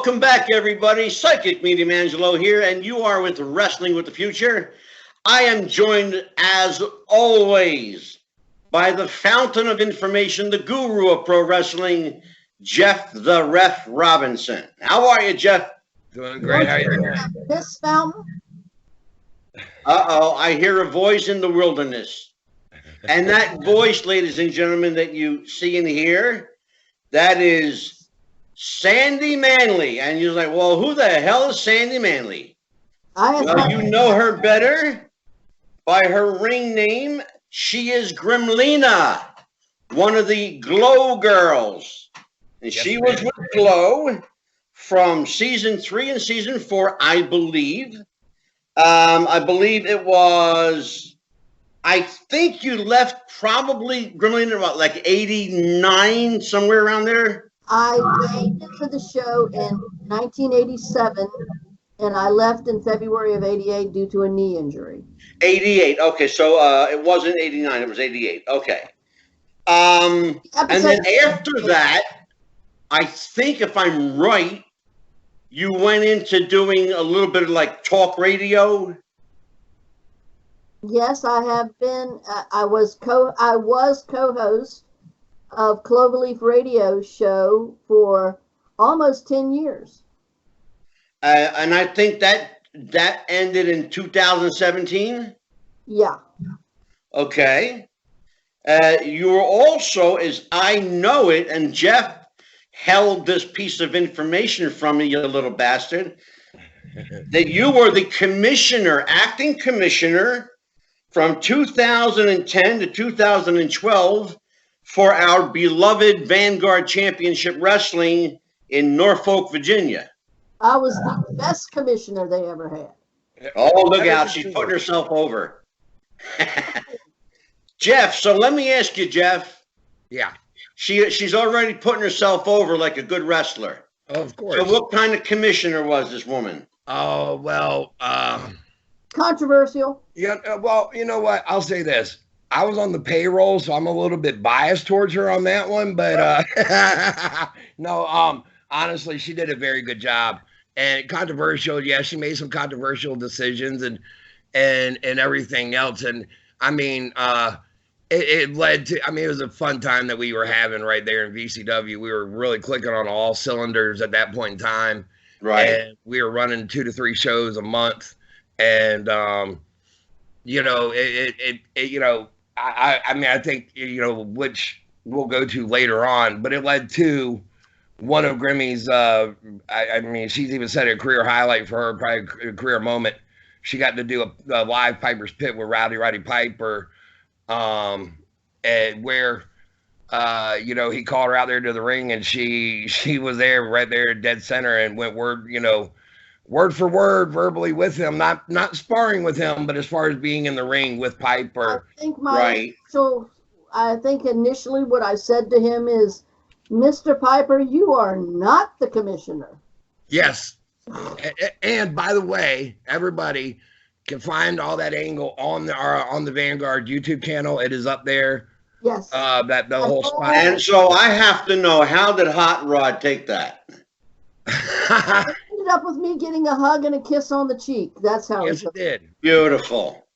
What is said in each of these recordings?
Welcome back, everybody. Psychic Medium Angelo here, and you are with Wrestling with the Future. I am joined, as always, by the fountain of information, the guru of pro wrestling, Jeff the Ref Robinson. How are you, Jeff? Doing great. How you doing? This fountain? Uh-oh, I hear a voice in the wilderness. And that voice, ladies and gentlemen, that you see and hear, that is Sandy Manley. And you're like, well, who the hell is Sandy Manley? Well, you know her better by her ring name. She is Grimlina, one of the Glow girls. And yes, she was with Glow from season 3 and season 4, I believe. I believe it was, I think you left probably, Grimlina, about like 89, somewhere around there. I debuted for the show in 1987, and I left in February of 88 due to a knee injury. 88, okay, so it wasn't 89, it was 88, okay. And then after that, I think if I'm right, you went into doing a little bit of like talk radio. Yes, I have been. I was co-host of Cloverleaf Radio show for almost 10 years. And I think that ended in 2017. Yeah. Okay. You were also, as I know it, and Jeff held this piece of information from me, you little bastard, that you were the commissioner, acting commissioner from 2010 to 2012 for our beloved Vanguard Championship Wrestling in Norfolk, Virginia. I was the best commissioner they ever had. Oh, look out. She's putting herself over. Jeff, so let me ask you, Jeff. Yeah. She's already putting herself over like a good wrestler. Oh, of course. So what kind of commissioner was this woman? Oh, well, controversial. Yeah, well, you know what? I'll say this. I was on the payroll, so I'm a little bit biased towards her on that one, but no, honestly, she did a very good job. And controversial, yeah, she made some controversial decisions and everything else. And I mean, it led to, I mean, it was a fun time that we were having right there in VCW. We were really clicking on all cylinders at that point in time. Right. And we were running 2 to 3 shows a month. And, you know, you know, I mean, I think, you know, which we'll go to later on, but it led to one of Grimmy's, I mean, she's even said a career highlight for her, probably a career moment. She got to do a live Piper's Pit with Roddy Piper, and where, you know, he called her out there to the ring, and she was there right there dead center and went word for word verbally with him, not sparring with him, but as far as being in the ring with Piper. I think initially what I said to him is, Mr. Piper, you are not the commissioner. Yes. And by the way, everybody can find all that angle on the Vanguard YouTube channel. It is up there. Yes. That the whole spot. And so I have to know, how did Hot Rod take that? It ended up with me getting a hug and a kiss on the cheek. That's how it did. Beautiful.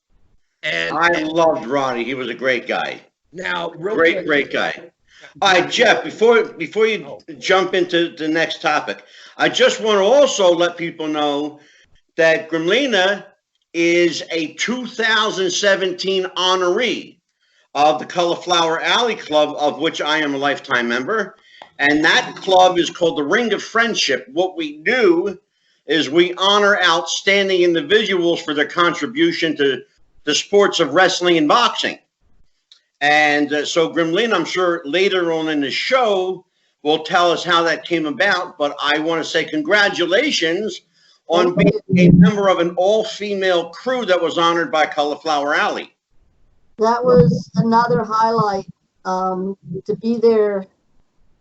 And I loved Roddy. He was a great guy. Now, great guy. All right, Jeff, before you jump into the next topic, I just want to also let people know that Grimlina is a 2017 honoree of the Cauliflower Alley Club, of which I am a lifetime member. And that club is called the Ring of Friendship. What we do is we honor outstanding individuals for their contribution to the sports of wrestling and boxing. And so Grimlina, I'm sure later on in the show, will tell us how that came about. But I want to say congratulations on being a member of an all-female crew that was honored by Cauliflower Alley. That was another highlight, to be there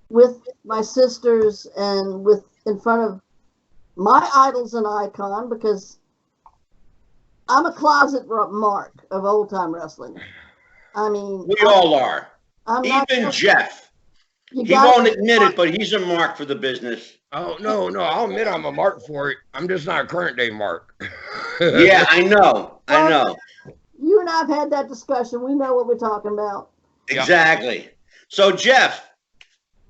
with my sisters and in front of my idols and icon, because I'm a closet mark of old-time wrestling. I mean, we all are. Even Jeff. You He gotta won't be admit smart. it, but he's a mark for the business. Oh no, I'll admit I'm a mark for it. I'm just not a current day mark. Yeah, I know. I know. You and I have had that discussion. We know what we're talking about. Yeah. Exactly. So, Jeff,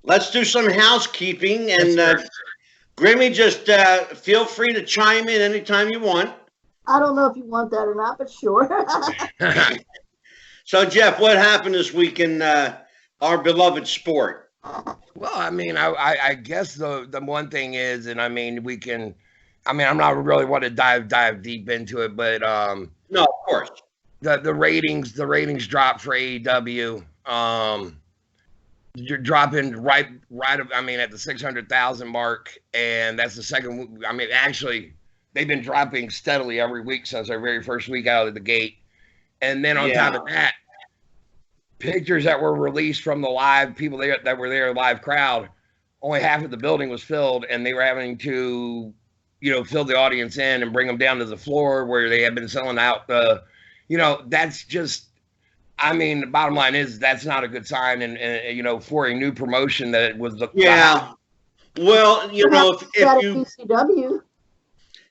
let's do some housekeeping. And Yes, Grimmy, just feel free to chime in anytime you want. I don't know if you want that or not, but sure. So, Jeff, what happened this week in our beloved sport? Well, I mean, I guess the one thing is, and I mean, I'm not really want to dive deep into it, but No, of course. the ratings dropped for AEW. You're dropping right. I mean, at the 600,000 mark, and that's the second. I mean, actually, they've been dropping steadily every week since their very first week out of the gate. And then on top of that, pictures that were released from the live people that were there, live crowd, only half of the building was filled, and they were having to, fill the audience in and bring them down to the floor where they had been selling out the, that's just, I mean, the bottom line is that's not a good sign, and for a new promotion that was the Well, if you PCW.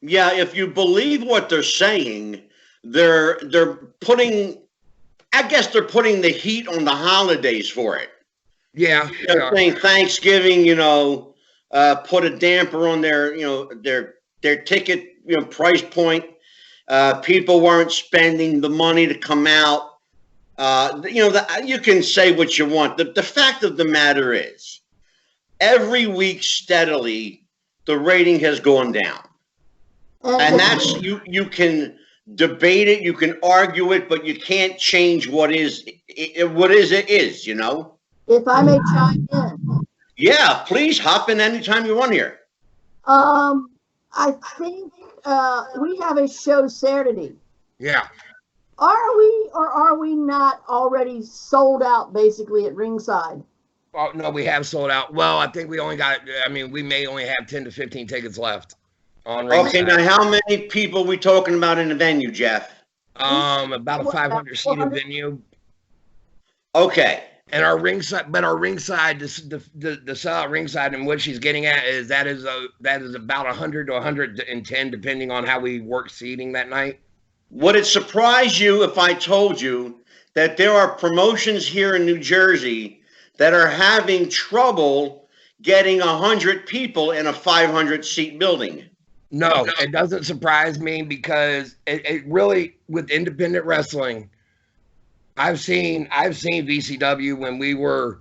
Yeah, if you believe what they're saying, they're putting, I guess they're putting the heat on the holidays for it. Yeah. They're saying Thanksgiving, put a damper on their, their ticket, price point. People weren't spending the money to come out. You can say what you want. The fact of the matter is, every week steadily, the rating has gone down. And that's, you can debate it, you can argue it, but you can't change what is, it is, If I may chime in. Yeah, please hop in anytime you want here. I think we have a show Saturday. Yeah. Are we or are we not already sold out basically at ringside? Oh, no, we have sold out. Well, I think we may only have 10 to 15 tickets left. Okay, now how many people are we talking about in the venue, Jeff? About a 500 seated venue. Okay. And our ringside, the sellout ringside, and what she's getting at is that is about 100 to 110, depending on how we work seating that night. Would it surprise you if I told you that there are promotions here in New Jersey that are having trouble getting 100 people in a 500 seat building? No, it doesn't surprise me because it really, with independent wrestling, I've seen VCW when we were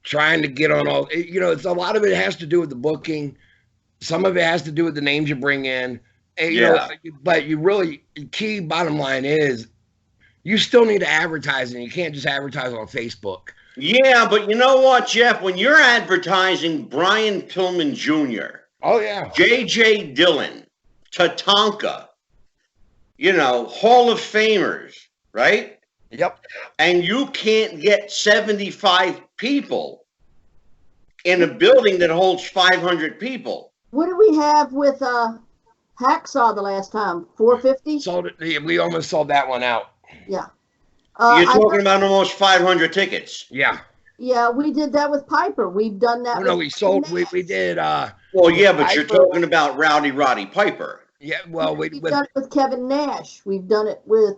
trying to get on all, it's a lot of it has to do with the booking. Some of it has to do with the names you bring in. And, but you really, key bottom line is you still need to advertise, and you can't just advertise on Facebook. Yeah, but you know what, Jeff? When you're advertising Brian Pillman Jr., oh, yeah. J.J. Dillon, Tatanka, Hall of Famers, right? Yep. And you can't get 75 people in a building that holds 500 people. What did we have with Hacksaw the last time? 450? Sold it. We almost sold that one out. Yeah. You're talking about almost 500 tickets. Yeah. Yeah, we did that with Piper. We've done that. No, we sold. We did. Well, yeah, but you're talking about Rowdy Roddy Piper. Yeah. Well, we've done it with Kevin Nash. We've done it with.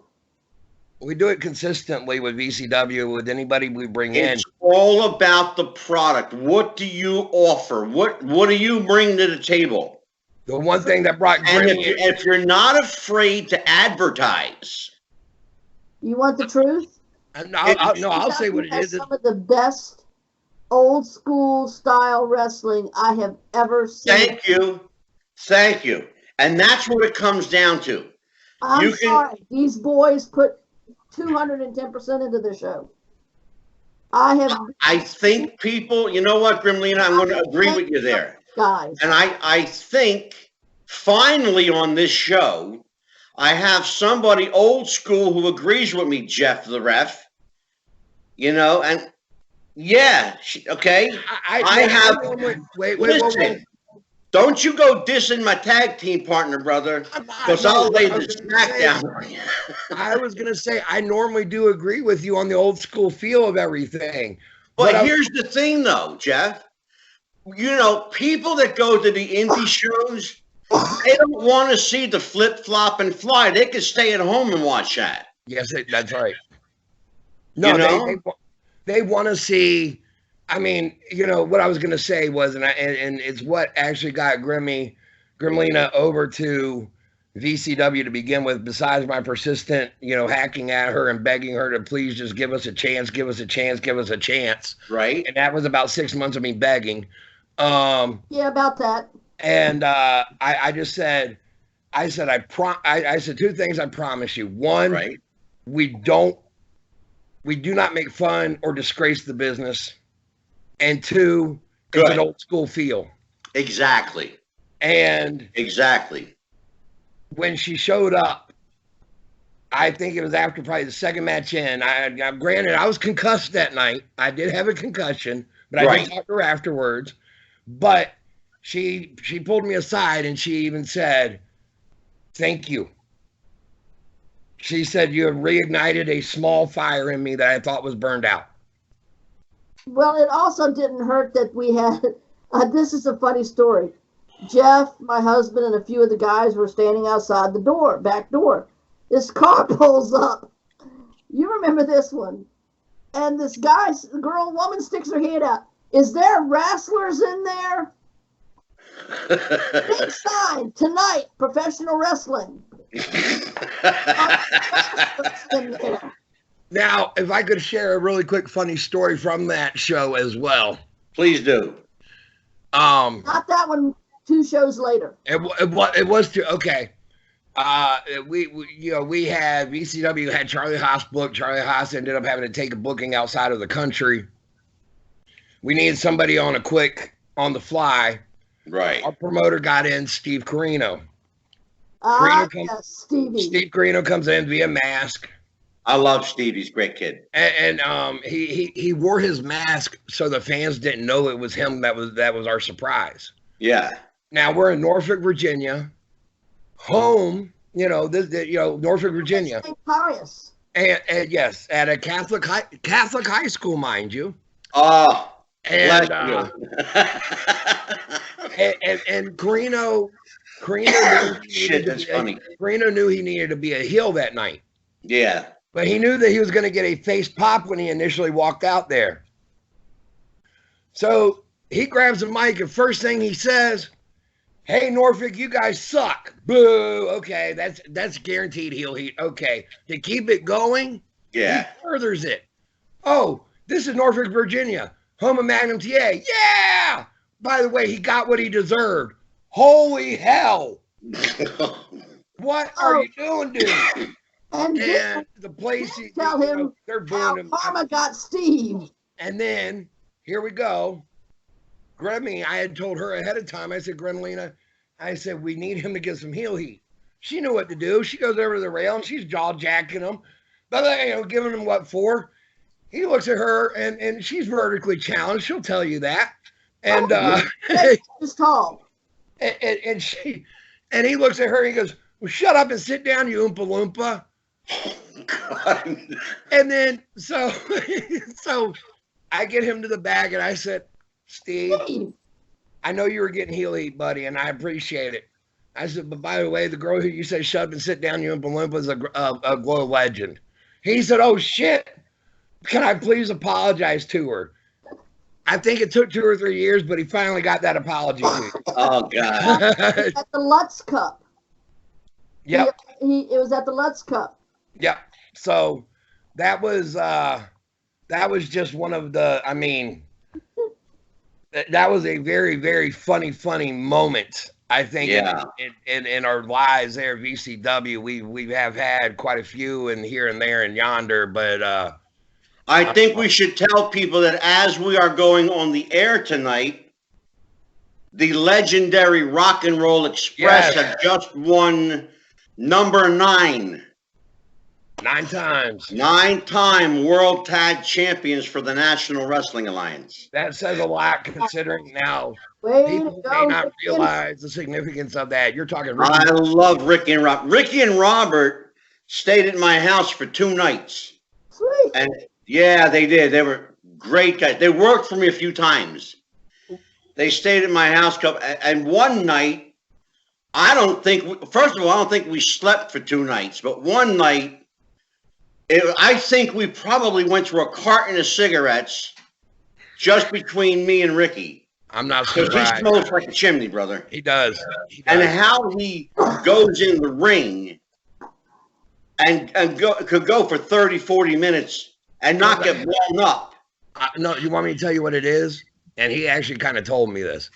We do it consistently with VCW, with anybody we bring in. It's all about the product. What do you offer? What do you bring to the table? The one thing that brought if you're not afraid to advertise. You want the truth? I'll say what it is. Some of the best old school style wrestling I have ever seen. Thank you. And that's what it comes down to. I'm sorry. These boys put 210% into their show. I think people, you know what, Grimlina, I'm going to agree with you there. Guys. And I think finally on this show, I have somebody old school who agrees with me, Jeff the Ref. And yeah, okay. Wait. Don't you go dissing my tag team partner, brother, because I'll lay the smack down on you. I was going to say, I normally do agree with you on the old school feel of everything. But here's the thing, though, Jeff. You know, people that go to the indie shows, they don't want to see the flip, flop, and fly. They can stay at home and watch that. Yes, that's right. No, You know? they want to see. I mean, you know what I was going to say was, and it's what actually got Grimlina over to VCW to begin with. Besides my persistent, you know, hacking at her and begging her to please just give us a chance, give us a chance, give us a chance. Right. And that was about 6 months of me begging. Yeah, about that. And I just said, I said two things I promise you. One, Right. we do not make fun or disgrace the business. And two, it's Good. an old school feel. Exactly. And Exactly. when she showed up, I think it was after probably the second match in. Granted, I was concussed that night. I did have a concussion, but I Right. did talk to her afterwards. But she pulled me aside and she even said, "Thank you." She said, "You have reignited a small fire in me that I thought was burned out." Well, it also didn't hurt that we had. This is a funny story. Jeff, my husband, and a few of the guys were standing outside the back door. This car pulls up. You remember this one? And this woman sticks her head out. Is there wrestlers in there? Big sign tonight, professional wrestling. In there. Now, if I could share a really quick funny story from that show as well. Please do. Not that one. 2 shows later. It was too okay. We had VCW had Charlie Haas booked. Charlie Haas ended up having to take a booking outside of the country. We needed somebody on the fly. Right. Our promoter got in Steve Carino. Yes, Stevie. Steve Carino comes in via mask. I love Steve. He's a great kid. And he wore his mask so the fans didn't know it was him. That was our surprise. Yeah. Now we're in Norfolk, Virginia, home. Norfolk, Virginia, St. Pius. and yes, at a Catholic high school, mind you. Oh, And bless and Carino Shit, that's funny. Carino knew he needed to be a heel that night, Yeah. but he knew that he was going to get a face pop when he initially walked out there. So he grabs a mic and first thing he says, "Hey Norfolk, you guys suck." Boo. Okay, that's guaranteed heel heat. Okay, to keep it going, Yeah. he furthers it. "Oh, this is Norfolk, Virginia, home of Magnum TA." Yeah. By the way, he got what he deserved. Holy hell! What are you doing, dude? And And the place, tell him they're how booing him. Karma got Steve. And then here we go. Grammy, I had told her ahead of time. I said, "Grenlina," I said, "we need him to get some heel heat." She knew what to do. She goes over to the rail and she's jaw jacking him, but giving him what for. He looks at her and she's vertically challenged. She'll tell you that. And He's tall. and he looks at her and he goes, "Well, shut up and sit down, you Oompa Loompa." God. And then so I get him to the back and I said, "Steve, Steve. I know you were getting heel heat, buddy, and I appreciate it." I said, "But by the way, the girl who you say shut up and sit down, you Oompa Loompa, is a Glow legend." He said, "Oh shit, can I please apologize to her?" I think it took 2 or 3 years, but he finally got that apology. Oh, God. At the Lutz Cup. Yep. It was at the Lutz Cup. Yep. So that was just one of the, I mean, that was a very, very funny moment. I think Yeah. in our lives there at VCW, we have had quite a few and here and there and yonder, but I think we should tell people that as we are going on the air tonight, the legendary Rock and Roll Express Yes. have just won number 9. 9 times. 9-time World Tag Champions for the National Wrestling Alliance. That says a lot considering now Way to people may go. not Ricky. realize the significance of that. You're talking I love Ricky and Robert. Ricky and Robert stayed at my house for 2 nights. Sweet. And yeah, they did. They were Great guys. They worked for me a few times. They stayed at my house, and one night, first of all, I don't think we slept for 2 nights, but one night, I think we probably went through a carton of cigarettes just between me and Ricky. I'm not Because surprised. he smells like a chimney, brother. He does. And how he goes in the ring and could go for 30, 40 minutes and not get blown up. No, you want me to tell you what it is? And he actually kind of told me this.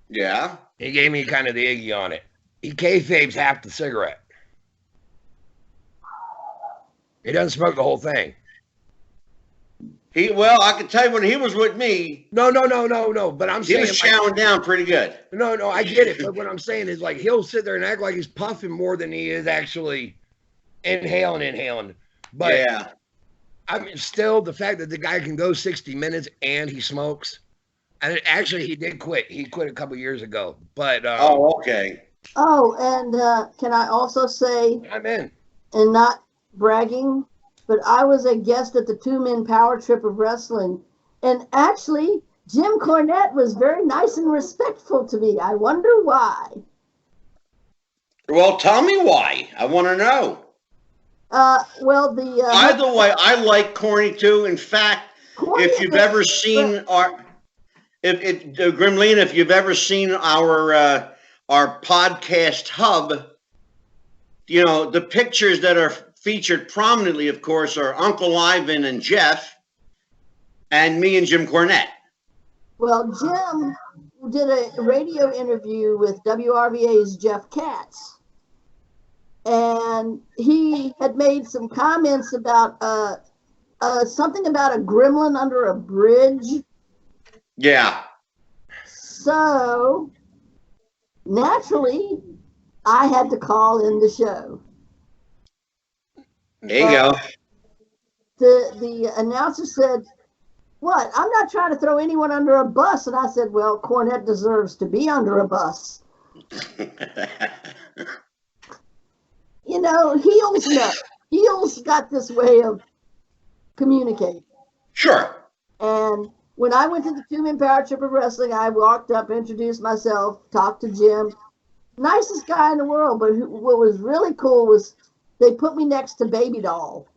Yeah. He gave me kind of the Iggy on it. He kayfabes half the cigarette. He doesn't smoke the whole thing. Well, I can tell you when he was with me. No. But I'm saying he was chowing down pretty good. No, I get it. But what I'm saying is, like, he'll sit there and act like he's puffing more than he is actually inhaling. But yeah. I mean, still, the fact that the guy can go 60 minutes and he smokes. And actually, he did quit. He quit a couple years ago. But okay. Oh, and can I also say, I'm in. and not bragging, but I was a guest at the 2-Man Power Trip of Wrestling, and actually, Jim Cornette was very nice and respectful to me. I wonder why. Well, tell me why. I want to know. Well, either way, I like Corny too. In fact, if you've ever seen Grimlina, if you've ever seen our podcast hub, you know, the pictures that are featured prominently, of course, are Uncle Ivan and Jeff, and me and Jim Cornette. Well, Jim did a radio interview with WRVA's Jeff Katz. And he had made some comments about something about a gremlin under a bridge. Yeah. So, naturally, I had to call in the show. There you go. The announcer said, "What? I'm not trying to throw anyone under a bus." And I said, "Well, Cornette deserves to be under a bus." You know, heels know. Heels got this way of communicating. Sure. And when I went to the 2-Man Power Trip of Wrestling, I walked up, introduced myself, talked to Jim. Nicest guy in the world. But what was really cool was they put me next to Baby Doll.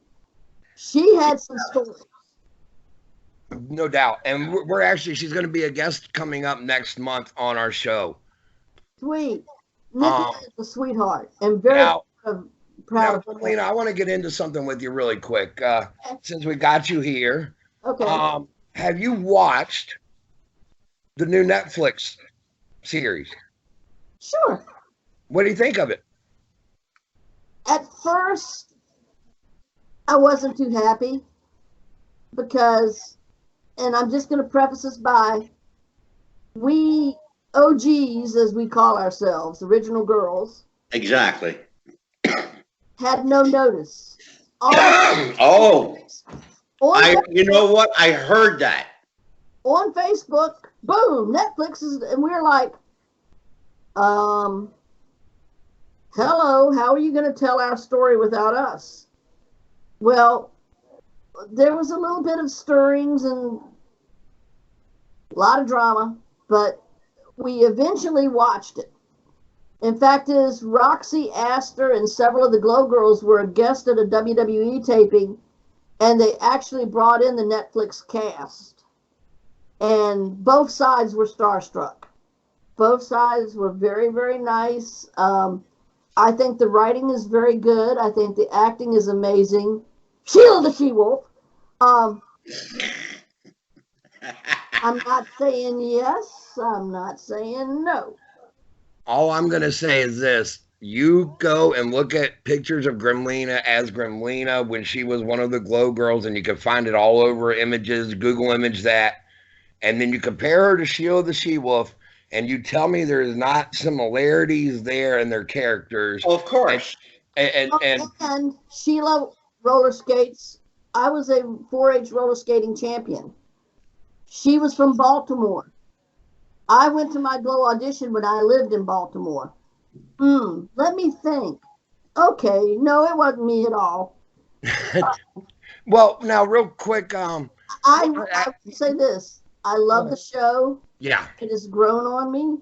She had some stories. No doubt. And we're actually, she's going to be a guest coming up next month on our show. Sweet. Nikki is a sweetheart. And very proud of her. Lena, I want to get into something with you really quick. Since we got you here. Okay. Have you watched the new Netflix series? Sure. What do you think of it? At first, I wasn't too happy because, and I'm just going to preface this by, we OGs, as we call ourselves, original girls. Exactly. Had no notice. You know what? I heard that. On Facebook, boom, Netflix is, and we're like, hello, how are you going to tell our story without us? Well, there was a little bit of stirrings and a lot of drama, but we eventually watched it. In fact, Roxy Astor and several of the Glow Girls were a guest at a WWE taping, and they actually brought in the Netflix cast. And both sides were starstruck. Both sides were very, very nice. I think the writing is very good. I think the acting is amazing. Sheila the She-Wolf. I'm not saying yes. I'm not saying no. All I'm going to say is this. You go and look at pictures of Grimlina as Grimlina when she was one of the Glow Girls, and you can find it all over images, Google image that. And then you compare her to Sheila the She-Wolf, and you tell me there's not similarities there in their characters. Well, of course. And Sheila roller skates. I was a 4-H roller skating champion. She was from Baltimore. I went to my Glow audition when I lived in Baltimore. Let me think. Okay, no, it wasn't me at all. Well, now real quick, I would say this. I love the show. Yeah. It has grown on me.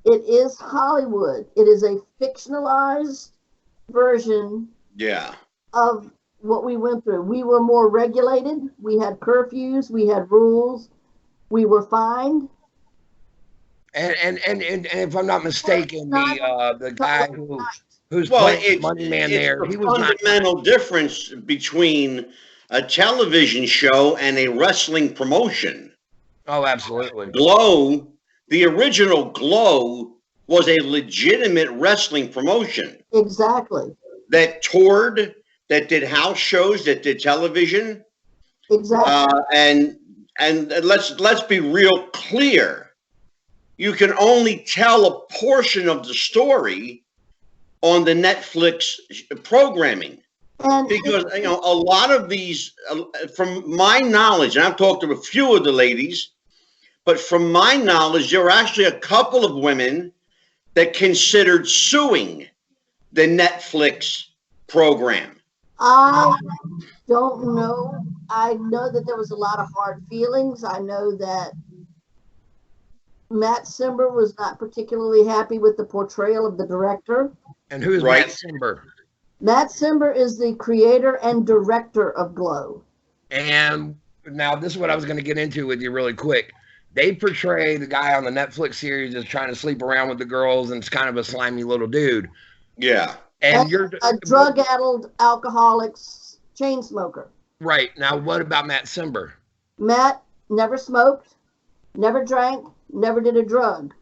It is Hollywood. It is a fictionalized version Yeah. of what we went through. We were more regulated. We had curfews. We had rules. We were fined. And if I'm not mistaken, the guy who's Well, playing Money Man there, it's he the was not. fundamental difference between a television show and a wrestling promotion. Oh, absolutely. Glow, the original Glow, was a legitimate wrestling promotion Exactly. that toured, that did house shows, that did television. Exactly. And let's be real clear. You can only tell a portion of the story on the Netflix programming. And Because a lot of these, from my knowledge, and I've talked to a few of the ladies, but from my knowledge, there were actually a couple of women that considered suing the Netflix program. I don't know. I know that there was a lot of hard feelings. I know that Matt Simber was not particularly happy with the portrayal of the director. And who is Right. Matt Simber? Matt Simber is the creator and director of Glow. And now this is what I was going to get into with you really quick. They portray the guy on the Netflix series as trying to sleep around with the girls, and it's kind of a slimy little dude. Yeah. And you're A drug-addled alcoholic chain smoker. right. Now, what about Matt Simber? Matt never smoked, never drank, never did a drug.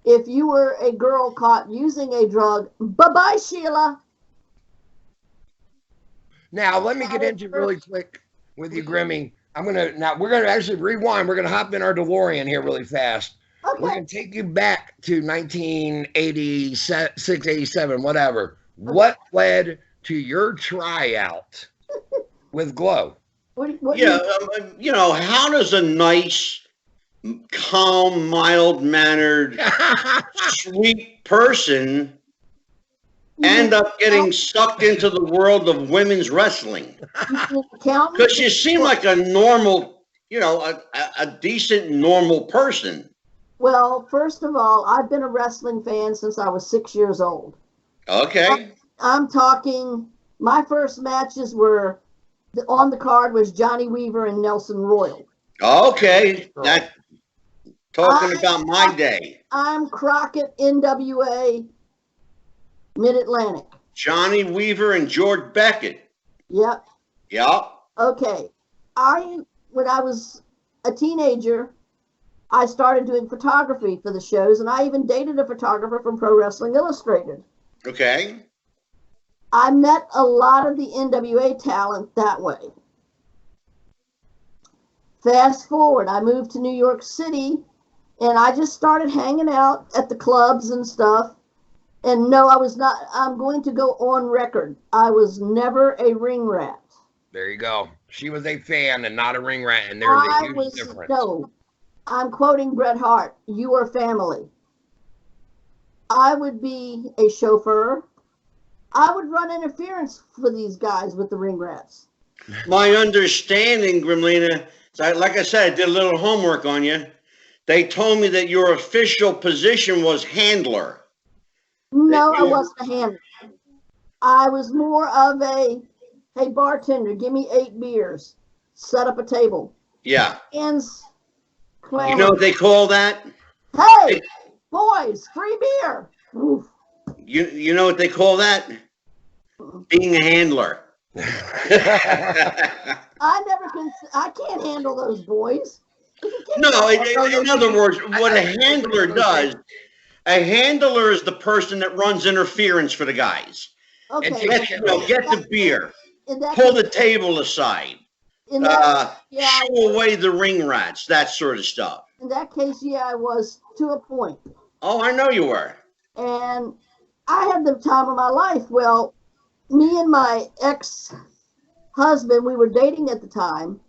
If you were a girl caught using a drug, bye-bye, Sheila. Now, let me get into really quick with you, Grimmy. We're gonna actually rewind. We're gonna hop in our DeLorean here really fast. We're Okay. gonna take you back to 1986, 87, whatever. What led to your tryout with Glow? What Yeah. How does a nice, calm, mild-mannered, sweet person end up getting sucked into the world of women's wrestling? Because you seem like a normal, a decent, normal person. Well, first of all, I've been a wrestling fan since I was 6 years old. Okay. I'm talking, my first matches were, on the card was Johnny Weaver and Nelson Royal. Okay. Talking about my day. I'm Crockett, NWA, Mid-Atlantic. Johnny Weaver and George Beckett. Yep. Yep. Okay. When I was a teenager, I started doing photography for the shows, and I even dated a photographer from Pro Wrestling Illustrated. Okay. I met a lot of the NWA talent that way. Fast forward, I moved to New York City, and I just started hanging out at the clubs and stuff. And no, I'm going to go on record. I was never a ring rat. There you go. She was a fan and not a ring rat, and there's a huge difference. No, I'm quoting Bret Hart, you are family. I would be a chauffeur. I would run interference for these guys with the ring rats. My understanding, Grimlina, like I said, I did a little homework on you. They told me that your official position was handler. No, I wasn't a handler. I was more of a, hey, bartender, give me 8 beers. Set up a table. Yeah. Hands You clamor. know what they call that? Hey, boys, free beer. Oof. You know what they call that? Being a handler. I can't handle those boys. No, in other words, what a handler does, a handler is the person that runs interference for the guys. Okay. Get the beer, In that pull case- the table aside, in that, yeah, shoo away the ring rats, that sort of stuff. in that case, yeah, I was to a point. Oh, I know you were. And I had the time of my life. Well, me and my ex-husband, we were dating at the time.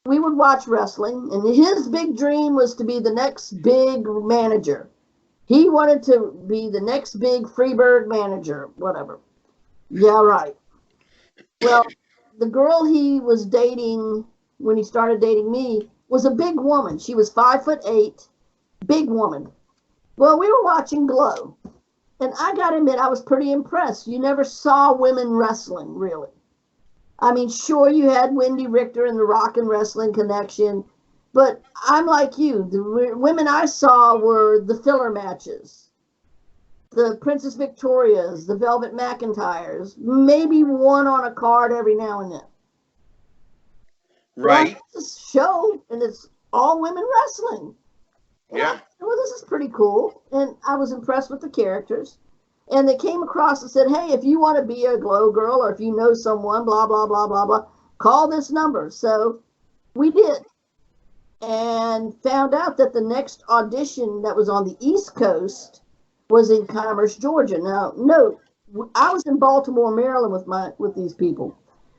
We would watch wrestling, and his big dream was to be the next big manager. He wanted to be the next big Freebird manager, whatever. Yeah, right. Well, the girl he was dating when he started dating me, was a big woman. She was 5'8", big woman. Well, we were watching Glow, and I gotta admit, I was pretty impressed. You never saw women wrestling, really. I mean, sure, you had Wendy Richter and the Rock and Wrestling Connection, but I'm like you. The women I saw were the filler matches, the Princess Victorias, the Velvet McIntyres, maybe one on a card every now and then. Right. Well, it's a show, and it's all women wrestling. And Yeah. I thought, well, this is pretty cool. And I was impressed with the characters. And they came across and said, hey, if you want to be a Glow girl, or if you know someone, blah, blah, blah, blah, blah, call this number. So we did. And found out that the next audition that was on the East Coast was in Commerce, Georgia. Now, note, I was in Baltimore, Maryland with these people.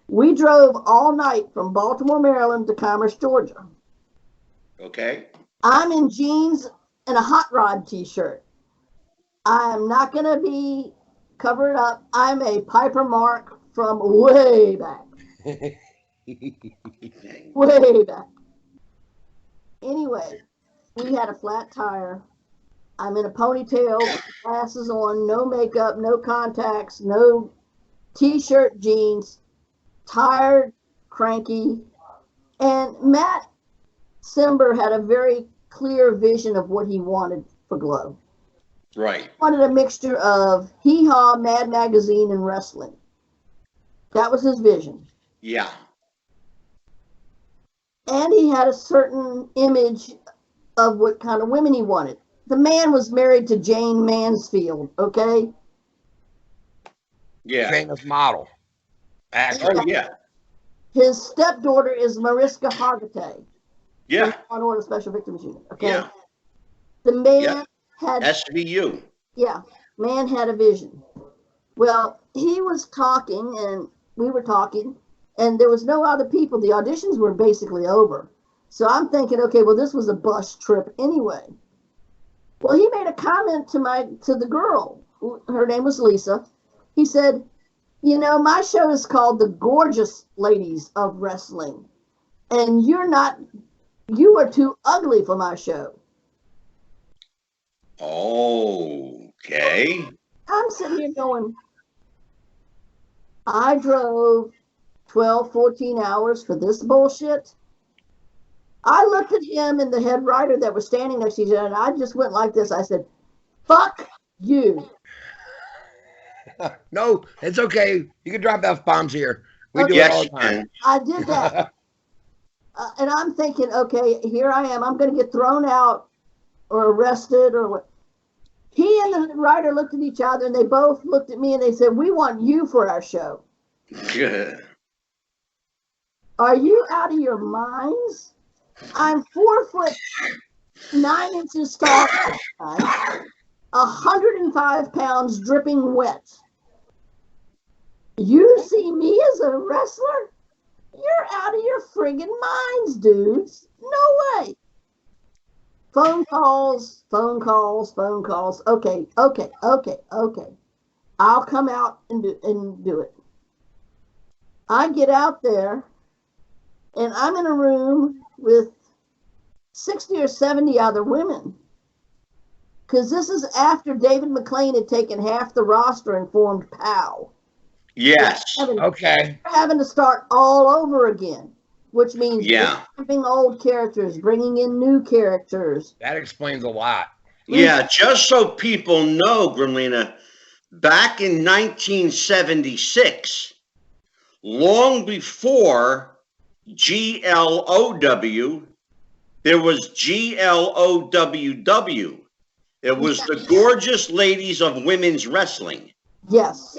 We drove all night from Baltimore, Maryland to Commerce, Georgia. Okay. I'm in jeans and a Hot Rod t-shirt. I'm not going to be covered up. I'm a Piper Mark from way back. Way back. Anyway, we had a flat tire. I'm in a ponytail, with glasses on, no makeup, no contacts, no t-shirt, jeans, tired, cranky. And Matt Cimber had a very clear vision of what he wanted for Glow. Right. He wanted a mixture of hee-haw, Mad Magazine, and wrestling. That was his vision. Yeah. And he had a certain image of what kind of women he wanted. The man was married to Jane Mansfield, okay? Yeah. Famous model. Actor. Oh, yeah. His stepdaughter is Mariska Hargitay. Yeah. On Order Special Victims Unit, okay? Yeah. The man Yeah. had, SVU. yeah, man had a vision. Well, he was talking, and we were talking, and there was no other people. The auditions were basically over. So I'm thinking, okay, well, this was a bus trip anyway. Well, he made a comment to the girl. Her name was Lisa. He said, you know, my show is called The Gorgeous Ladies of Wrestling. And you are too ugly for my show. Okay. I'm sitting here going, I drove 12, 14 hours for this bullshit. I looked at him and the head writer that was standing next to each other, and I just went like this. I said, fuck you. No, it's okay. You can drop F-bombs here. We do it Yes, all you the time. can. I did that. And I'm thinking, okay, here I am. I'm going to get thrown out or arrested or what. He and the writer looked at each other, and they both looked at me, and they said, we want you for our show. Good. Are you out of your minds? I'm 4'9" tall, 105 pounds, dripping wet. You see me as a wrestler? You're out of your friggin' minds, dudes. No way. Phone calls. Okay. I'll come out and do it. I get out there, and I'm in a room with 60 or 70 other women. Because this is after David McLean had taken half the roster and formed POW. Yes. Okay. Having to start all over again, which means having old characters, bringing in new characters. That explains a lot. Yeah, just so people know, Grimlina, back in 1976, long before GLOW, there was GLOWW. It was the Gorgeous Ladies of Women's Wrestling. Yes.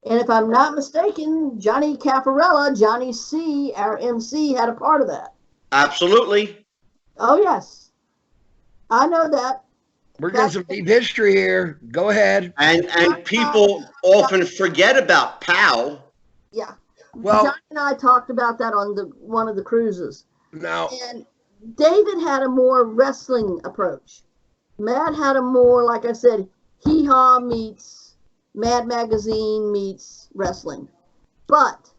And if I'm not mistaken, Johnny Cafarella, Johnny C., our MC, had a part of that. Absolutely. Oh, yes. I know that. We're getting some deep history here. Go ahead. And people often forget about POW. Yeah. Well, Johnny and I talked about that on one of the cruises. Now, And David had a more wrestling approach. Matt had a more, like I said, hee-haw meets Mad Magazine meets wrestling. But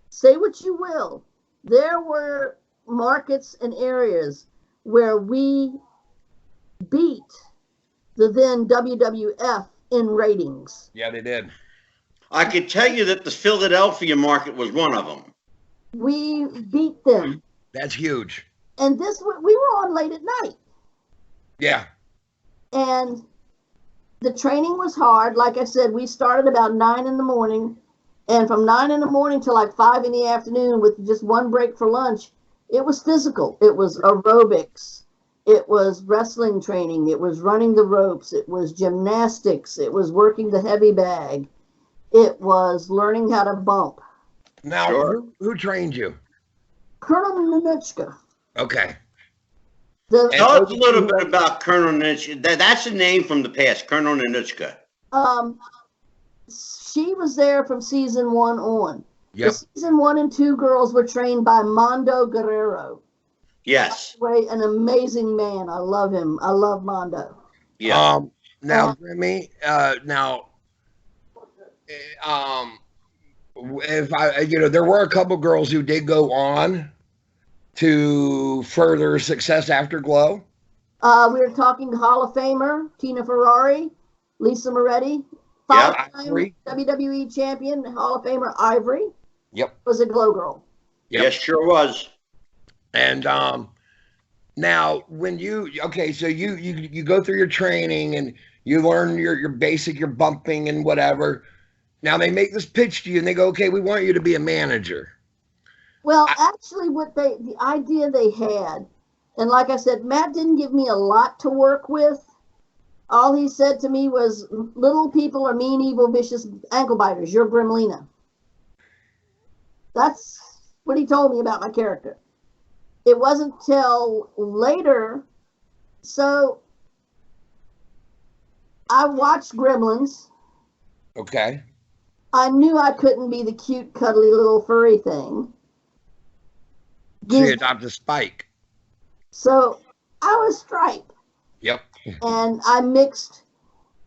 say what you will, there were markets and areas where we beat the then WWF in ratings. Yeah, they did. I could tell you that the Philadelphia market was one of them. We beat them. That's huge. And we were on late at night. Yeah. And the training was hard. Like I said, we started about 9 in the morning. And from 9 in the morning till like 5 in the afternoon with just one break for lunch, it was physical. It was aerobics. It was wrestling training. It was running the ropes. It was gymnastics. It was working the heavy bag. It was learning how to bump. Now, Sure. who trained you? Colonel Nanuchka. Okay. The, Tell us a little bit about Colonel Nanuchka. That's a name from the past, Colonel Nanuchka. she was there from season 1 on. Yep. The season 1 and 2 girls were trained by Mondo Guerrero. Yes. Way an amazing man. I love him. I love Mondo. Yeah. Now, Grimmy, if there were a couple girls who did go on to further success after Glow. We were talking Hall of Famer Tina Ferrari, Lisa Moretti, 5-time Ivory. WWE champion, Hall of Famer Ivory. Yep. Was a Glow girl. Yep. Yes, sure was. And now when you so you go through your training and you learn your basic, your bumping and whatever. Now they make this pitch to you and they go, okay, we want you to be a manager. Well, actually, the idea they had, and like I said, Matt didn't give me a lot to work with. All he said to me was, little people are mean, evil, vicious ankle biters. You're Grimlina. That's what he told me about my character. It wasn't till later. So I watched Gremlins. Okay. I knew I couldn't be the cute, cuddly little furry thing. So you adopted Spike. So I was Stripe. Yep. And I mixed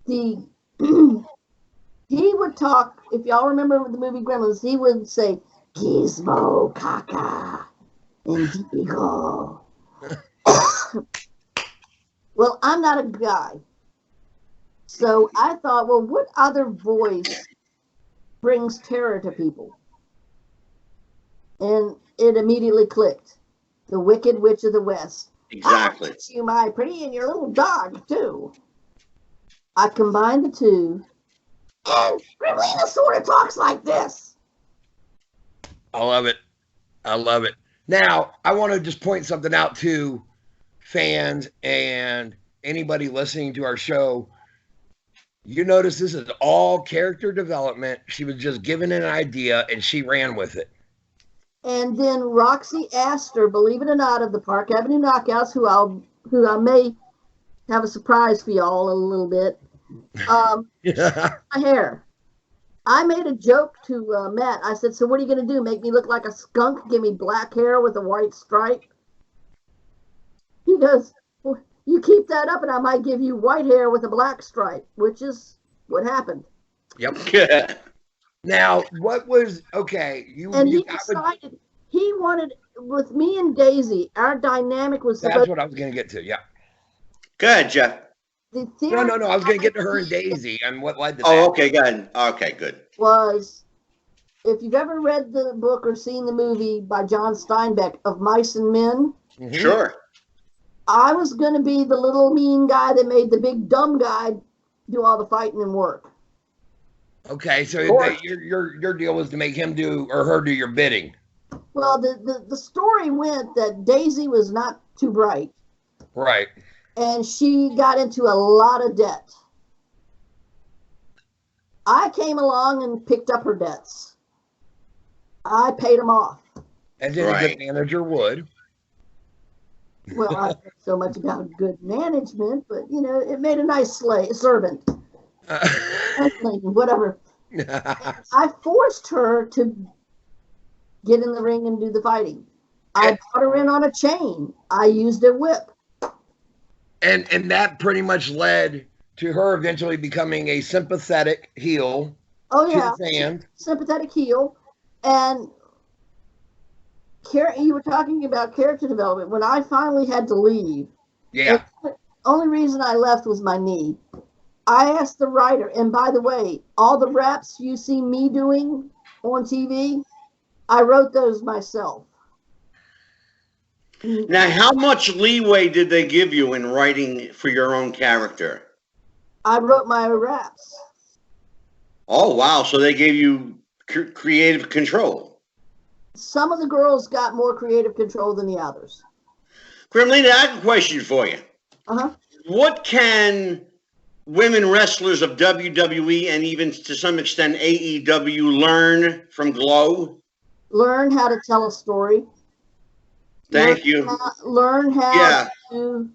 the he would talk, if y'all remember the movie Gremlins, he would say Gizmo, Kaka, and Digo. Well, I'm not a guy. So I thought, well, what other voice brings terror to people? And it immediately clicked. The Wicked Witch of the West. Exactly. I'll teach you my pretty and your little dog, too. I combined the two. And Grimlina sort of talks like this. I love it. I love it. Now, I want to just point something out to fans and anybody listening to our show. You notice this is all character development. She was just given an idea and she ran with it. And then Roxy Astor, believe it or not, of the Park Avenue Knockouts, who I may have a surprise for y'all in a little bit. My hair. I made a joke to Matt. I said, so what are you going to do? Make me look like a skunk? Give me black hair with a white stripe? He goes, well, you keep that up and I might give you white hair with a black stripe, which is what happened. Yep. Now, what was, okay. And he decided he wanted, with me and Daisy, our dynamic was That's what I was going to get to, yeah. Go ahead, Jeff. The theory No. I was going to get to her and Daisy and what led to that. Oh, okay, go ahead. Okay, good. was, if you've ever read the book or seen the movie by John Steinbeck of Mice and Men, Mhm. Sure. I was going to be the little mean guy that made the big dumb guy do all the fighting and work. Okay, so Sure. your deal was to make him do or her do your bidding. Well, the story went that Daisy was not too bright, Right. and she got into a lot of debt. I came along and picked up her debts. I paid them off. As in a Right. good manager would. Well, I don't know so much about good management, but it made a nice servant, whatever. I forced her to get in the ring and do the fighting. I brought her in on a chain. I used a whip. and that pretty much led to her eventually becoming a sympathetic heel Oh to yeah, the fans. sympathetic heel, and you were talking about character development. When I finally had to leave, Yeah. the only reason I left was my knee. I asked the writer, and by the way, all the raps you see me doing on TV, I wrote those myself. Now, how much leeway did they give you in writing for your own character? I wrote my raps. Oh, wow. So they gave you creative control. Some of the girls got more creative control than the others. Grimlina, I have a question for you. Uh-huh. What can women wrestlers of WWE and even to some extent AEW learn from Glow? Learn how to tell a story. Thank you. Learn how to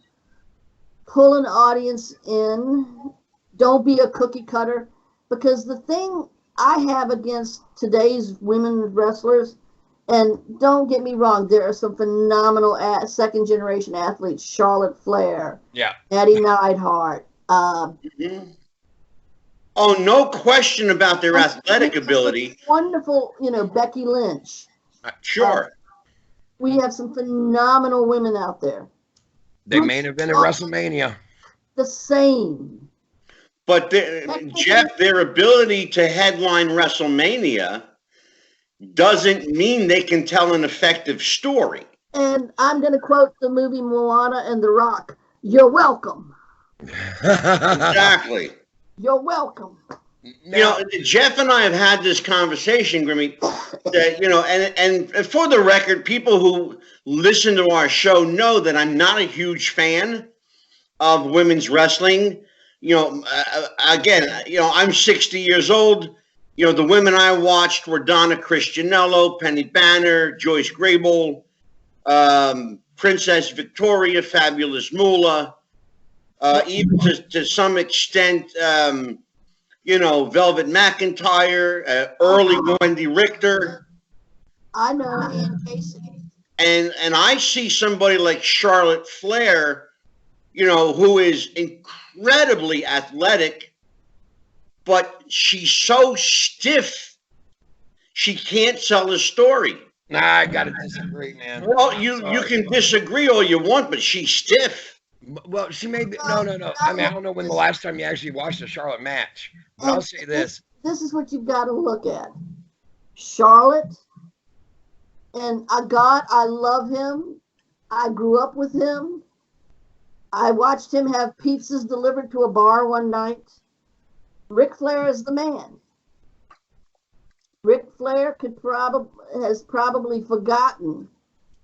pull an audience in. Don't be a cookie cutter. Because the thing I have against today's women wrestlers, and don't get me wrong, there are some phenomenal second generation athletes. Charlotte Flair, Natty Neidhart. Oh, no question about their athletic ability. Wonderful, Becky Lynch. Sure. We have some phenomenal women out there. They main event at WrestleMania. The same. But Jeff, their ability to headline WrestleMania doesn't mean they can tell an effective story. And I'm going to quote the movie Moana and The Rock. You're welcome. Exactly. You're welcome. Jeff and I have had this conversation, Grimmy, that, and for the record, people who listen to our show know that I'm not a huge fan of women's wrestling. Again, I'm 60 years old. The women I watched were Donna Christianello, Penny Banner, Joyce Grable, Princess Victoria, Fabulous Moolah, even to some extent, Velvet McIntyre, early Wendy Richter. I know Ann Casey. And I see somebody like Charlotte Flair, who is incredibly athletic, but she's so stiff, she can't tell a story. Nah, I gotta disagree, man. Well, you can disagree all you want, but she's stiff. Well, she may be. No. I mean, I don't know when the last time you actually watched a Charlotte match. But I'll say this. This is what you've got to look at. Charlotte, and I love him. I grew up with him. I watched him have pizzas delivered to a bar one night. Ric Flair is the man. Ric Flair has probably forgotten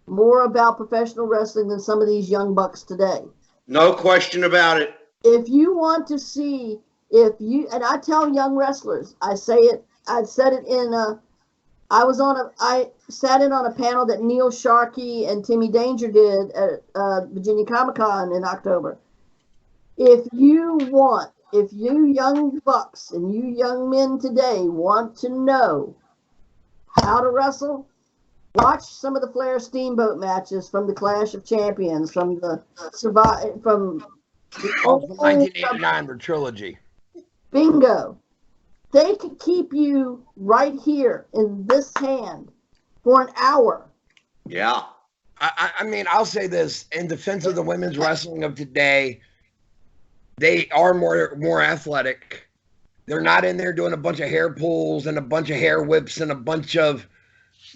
more about professional wrestling than some of these young bucks today. No question about it. If you want to see, and I tell young wrestlers, I said it in I sat in on a panel that Neil Sharkey and Timmy Danger did at Virginia Comic-Con in October. If you young bucks and you young men today want to know how to wrestle, watch some of the Flair Steamboat matches from the Clash of Champions, from the 1989, the trilogy. Bingo. They could keep you right here in this hand for an hour. Yeah. I mean, I'll say this in defense of the women's wrestling of today. They are more athletic. They're not in there doing a bunch of hair pulls and a bunch of hair whips and a bunch of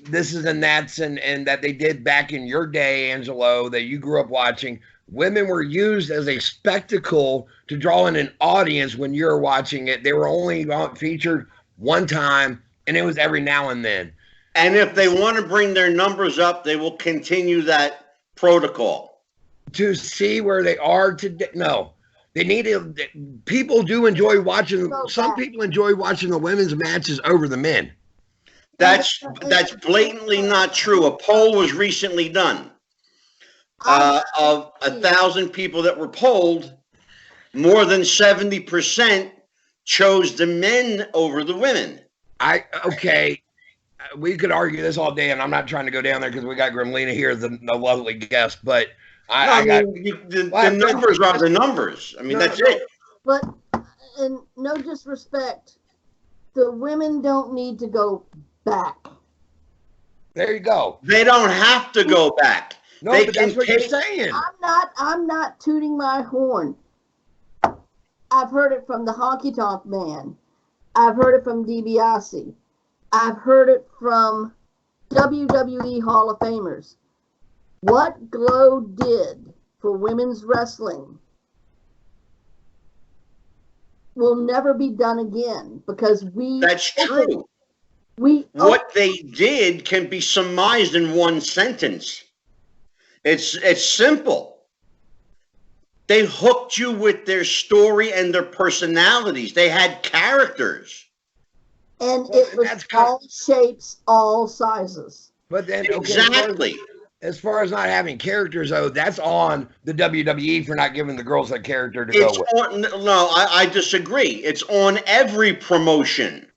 this is and that's and that they did back in your day, Angelo, that you grew up watching. Women were used as a spectacle to draw in an audience when you're watching it. They were only featured one time, and it was every now and then. And if they want to bring their numbers up, they will continue that protocol. To see where they are today, no. They need to. People do enjoy watching. Some people enjoy watching the women's matches over the men. That's blatantly not true. A poll was recently done. Of 1,000 people that were polled, more than 70% chose the men over the women. Okay. We could argue this all day, and I'm not trying to go down there because we got Grimlina here, the lovely guest, but the numbers are the numbers. I mean, that's it. But in no disrespect, the women don't need to go back. There you go. They don't have to go back. No, They but can that's what you're take- saying. I'm not tooting my horn. I've heard it from the Honky Tonk Man. I've heard it from DiBiase. I've heard it from WWE Hall of Famers. What Glow did for women's wrestling will never be done again because That's true. What they did can be surmised in one sentence. It's simple. They hooked you with their story and their personalities. They had characters. And it was all shapes, all sizes. But then, Exactly. As far as not having characters, though, that's on the WWE for not giving the girls a character to go It's with. no, I disagree. It's on every promotion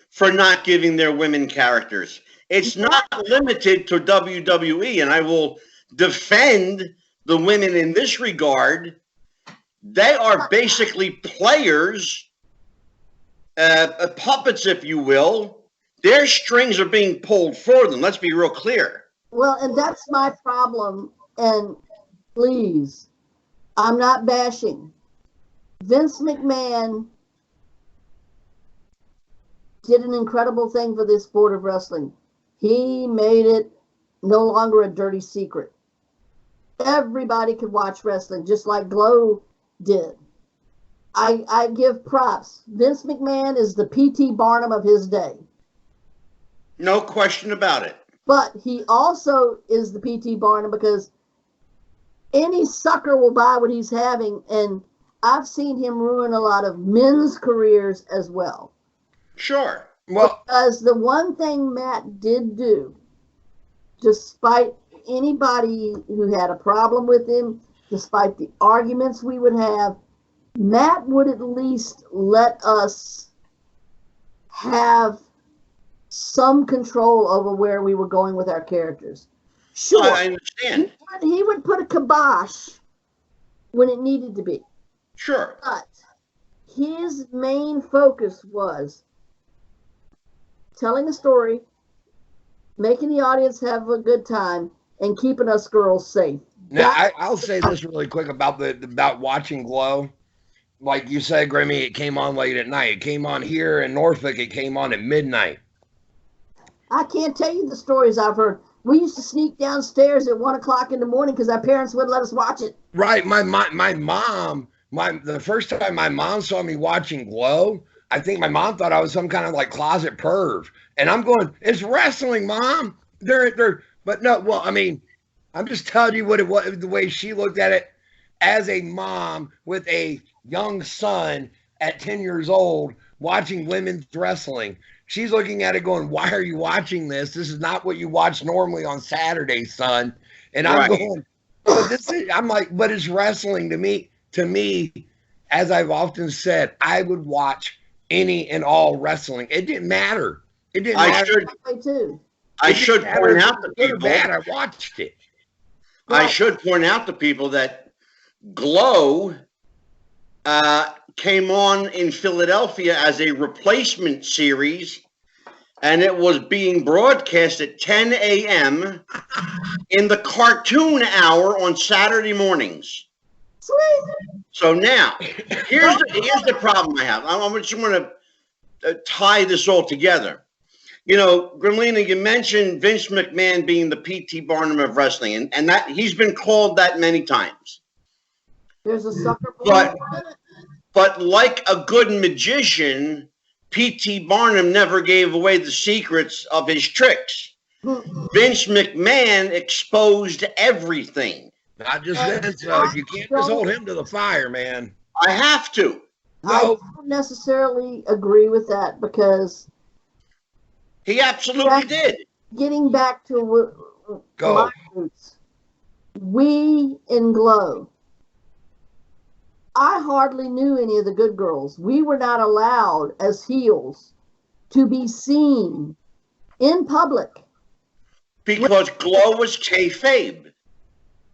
for not giving their women characters. It's not limited to WWE, and I will defend the women in this regard. They are basically players, puppets, if you will. Their strings are being pulled for them. Let's be real clear. Well, and that's my problem. And please, I'm not bashing. Vince McMahon did an incredible thing for this sport of wrestling. He made it no longer a dirty secret. Everybody could watch wrestling, just like Glow did. I give props. Vince McMahon is the P.T. Barnum of his day. No question about it. But he also is the P.T. Barnum because any sucker will buy what he's having. And I've seen him ruin a lot of men's careers as well. Sure. Well, Because the one thing Matt did do, despite anybody who had a problem with him, despite the arguments we would have, Matt would at least let us have some control over where we were going with our characters. Sure, I understand. he would put a kibosh when it needed to be. Sure. But his main focus was telling a story, making the audience have a good time, and keeping us girls safe. now I'll say this really quick about watching Glow. Like you said, Grimmy, it came on late at night. It came on here in Norfolk. It came on at midnight. I can't tell you the stories I've heard. We used to sneak downstairs at 1 o'clock in the morning because our parents wouldn't let us watch it. Right. My mom, the first time my mom saw me watching Glow, I think my mom thought I was some kind of like closet perv. And I'm going, it's wrestling, Mom. But no, well, I mean, I'm just telling you what it was, the way she looked at it as a mom with a young son at 10 years old watching women's wrestling. She's looking at it going, why are you watching this? This is not what you watch normally on Saturday, son. And I'm going, I'm like, but it's wrestling to me. To me, as I've often said, I would watch any and all wrestling. It didn't matter. It didn't matter. I should point out to people. Bad, I watched it. I should point out to people that Glow came on in Philadelphia as a replacement series, and it was being broadcast at 10 a.m. in the cartoon hour on Saturday mornings. Sweet. So now, here's the problem I have. I just want to tie this all together. You know, Grimlina, you mentioned Vince McMahon being the P.T. Barnum of wrestling, and that he's been called that many times. There's a sucker. But like a good magician, P.T. Barnum never gave away the secrets of his tricks. Vince McMahon exposed everything. Not just Vince, though. You can't just hold him to the fire, man. I have to. I don't necessarily agree with that because he absolutely did. Getting back to my roots, we in Glow, I hardly knew any of the good girls. We were not allowed as heels to be seen in public. Because Glow was kayfabe.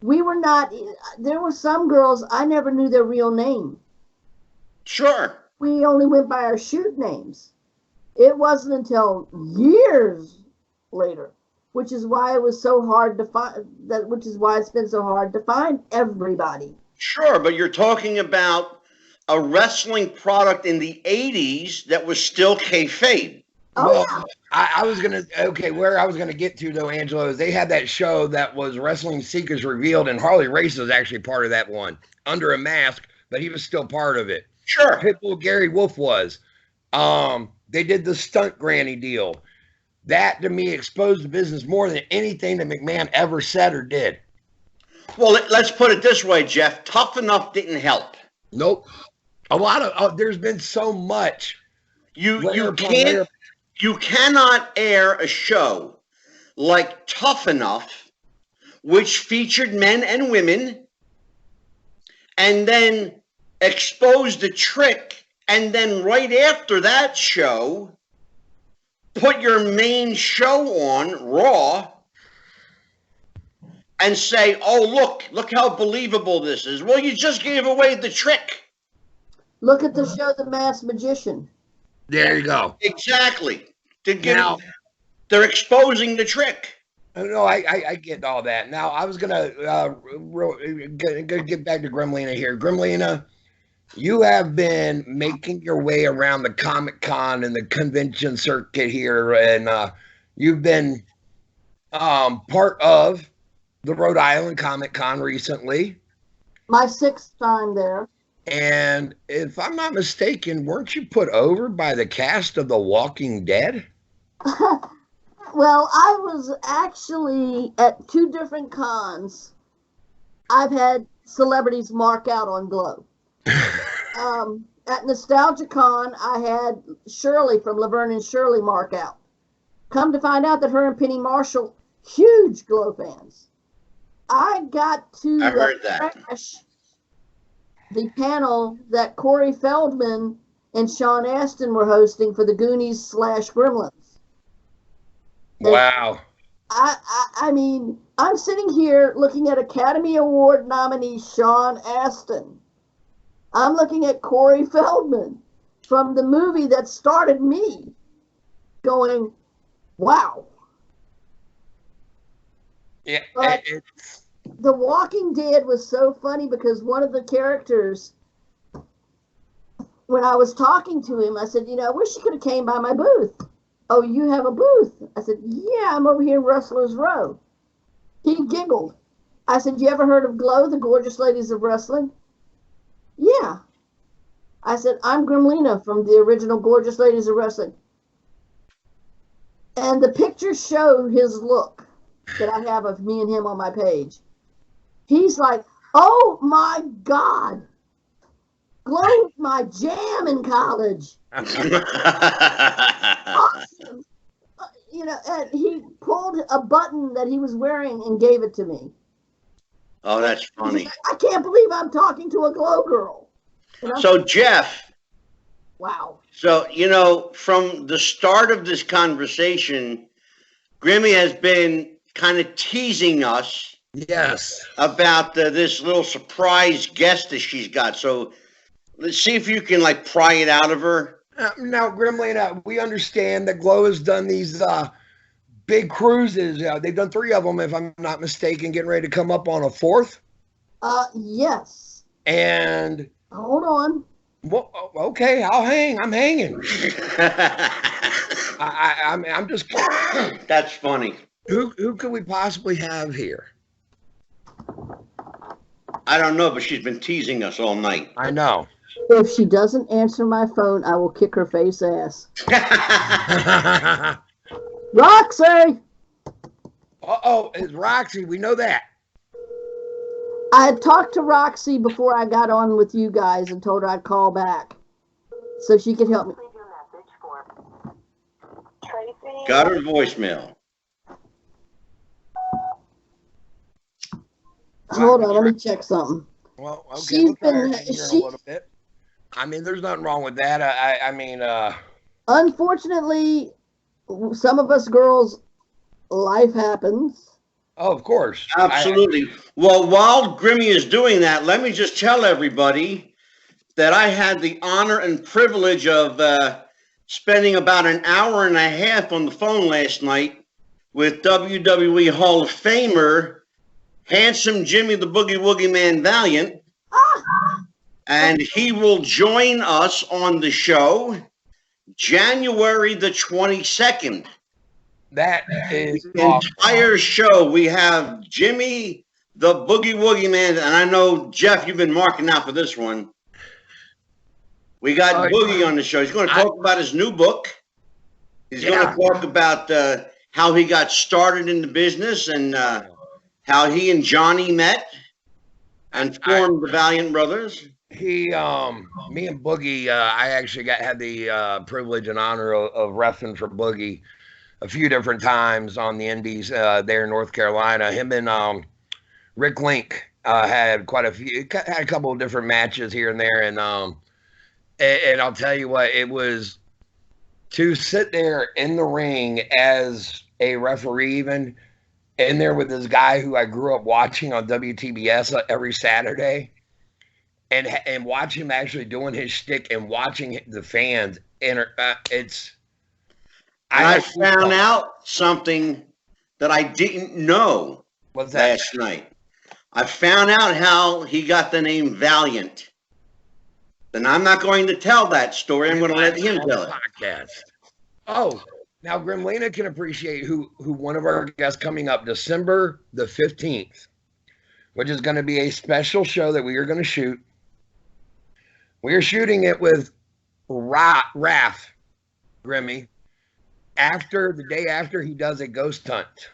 We were not, there were some girls, I never knew their real name. Sure. We only went by our shoot names. It wasn't until years later which is why it was so hard to find that, which is why it's been so hard to find everybody. Sure, but you're talking about a wrestling product in the 80s that was still kayfabe. Oh, Well, yeah. I was where I was gonna get to though, Angelo, is they had that show that was Wrestling Secrets Revealed, and Harley Race was actually part of that one under a mask, but he was still part of it. Sure. Pitbull Gary Wolf was. They did the stunt granny deal. That to me exposed the business more than anything that McMahon ever said or did. Well, let's put it this way, Jeff. Tough Enough didn't help. Nope. A lot of there's been so much. You Layer upon can't. layer. You cannot air a show like Tough Enough, which featured men and women, and then expose the Trick, and then right after that show, put your main show on, Raw, and say, oh, look how believable this is. Well, you just gave away the Trick. Look at the show The Masked Magician. There you go. Exactly. Now, They're exposing the Trick. no, I get all that. Now, I was gonna get back to Gremlina here. Gremlina, you have been making your way around the Comic-Con and the convention circuit here, and you've been part of the Rhode Island Comic-Con recently. My 6th time there. And if I'm not mistaken, weren't you put over by the cast of The Walking Dead? Well, I was actually at 2 different cons. I've had celebrities mark out on Glow. At Nostalgia Con, I had Shirley from Laverne and Shirley mark out. Come to find out that her and Penny Marshall, huge Glow fans. I got to I heard that. crash the panel that Corey Feldman and Sean Astin were hosting for the Goonies / Gremlins. Wow. I mean, I'm sitting here looking at Academy Award nominee Sean Astin. I'm looking at Corey Feldman from the movie that started me, going, wow. Yeah. But The Walking Dead was so funny because one of the characters, when I was talking to him, I said, I wish you could have came by my booth. Oh, you have a booth? I said, yeah, I'm over here in Rustlers Row. He giggled. I said, you ever heard of Glow, the Gorgeous Ladies of Wrestling? Yeah. I said, I'm Gremlina from the original Gorgeous Ladies of Wrestling. And the pictures show his look that I have of me and him on my page. He's like, oh my God. Glow was my jam in college. Awesome. And he pulled a button that he was wearing and gave it to me. Oh, that's funny. I can't believe I'm talking to a Glow girl. So, Jeff, wow. so, from the start of this conversation, Grimmy has been kind of teasing us Yes. about this little surprise guest that she's got. So let's see if you can pry it out of her. Now, Gremlina, we understand that Glow has done these big cruises. They've done 3 of them, if I'm not mistaken, getting ready to come up on a 4th. Yes. And Hold on. well, okay, I'll hang. I'm hanging. I'm just. That's funny. Who could we possibly have here? I don't know, but she's been teasing us all night. I know. If she doesn't answer my phone, I will kick her face ass. Roxy! Uh-oh, it's Roxy. We know that. I had talked to Roxy before I got on with you guys and told her I'd call back so she could help me. Leave your message for Tracy. Got her voicemail. Hold on, let me check something. Well, okay, She's we'll try her been- again here in she- a little bit. I mean, there's nothing wrong with that. I mean, Unfortunately, some of us girls, life happens. oh, of course. Absolutely. Well, while Grimmy is doing that, let me just tell everybody that I had the honor and privilege of spending about an hour and a half on the phone last night with WWE Hall of Famer, Handsome Jimmy the Boogie Woogie Man Valiant. And he will join us on the show January the 22nd. That is The awesome. entire show, we have Jimmy the Boogie Woogie Man. And I know, Jeff, you've been marking out for this one. We got Boogie on the show. He's going to talk about his new book. He's going to talk about how he got started in the business and how he and Johnny met and formed the Valiant Brothers. Me and Boogie, I actually had the privilege and honor of wrestling for Boogie a few different times on the Indies there in North Carolina. Him and Rick Link had had a couple of different matches here and there, and I'll tell you what, it was to sit there in the ring as a referee, even in there with this guy who I grew up watching on WTBS every Saturday, and watch him actually doing his shtick and watching the fans. I found out something that I didn't know last night. I found out how he got the name Valiant. And I'm not going to tell that story. I'm going to let him tell it. Podcast. Oh, now Grimlina can appreciate who one of our guests coming up December the 15th, which is going to be a special show that we are going to shoot. We are shooting it with Raph Grimmy the day after he does a ghost hunt.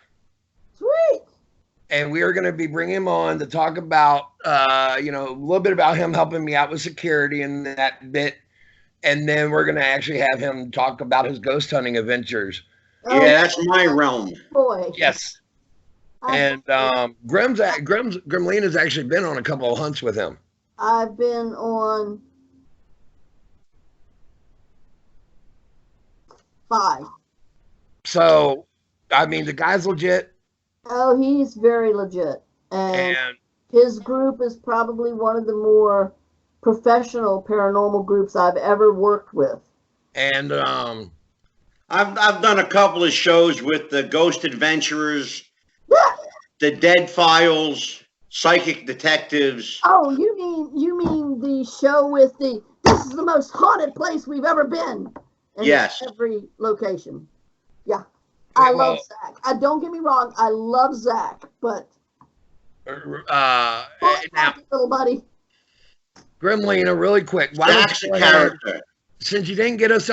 Sweet. And we are going to be bringing him on to talk about, a little bit about him helping me out with security and that bit. And then we're going to actually have him talk about his ghost hunting adventures. Yeah, that's my realm. Boy. Yes. And Grimlina's actually been on a couple of hunts with him. I've been on 5. So, I mean, the guy's legit. Oh, he's very legit. And his group is probably one of the more professional paranormal groups I've ever worked with. And I've done a couple of shows with the Ghost Adventurers, the Dead Files, Psychic Detectives. Oh, you mean the show with this is the most haunted place we've ever been. And yes. Every location. Yeah. I love Zach. Don't get me wrong. I love Zach, but now, little buddy. Grimlina, really quick. Zach's a character. Since you didn't get us,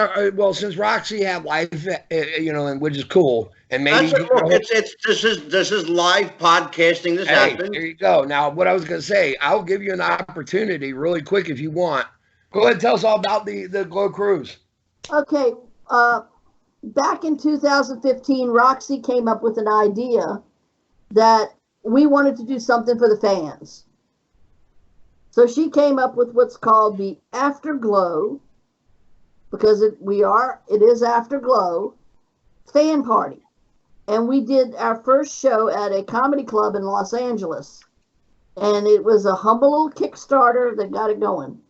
since Roxy had life, and which is cool, and maybe this is live podcasting. This happened. There you go. Now, what I was going to say, I'll give you an opportunity, really quick, if you want. Go ahead, and tell us all about the Glow Cruise. Okay. Back in 2015, Roxy came up with an idea that we wanted to do something for the fans. So she came up with what's called the Afterglow, because it is Afterglow fan party. And we did our first show at a comedy club in Los Angeles. And it was a humble little Kickstarter that got it going.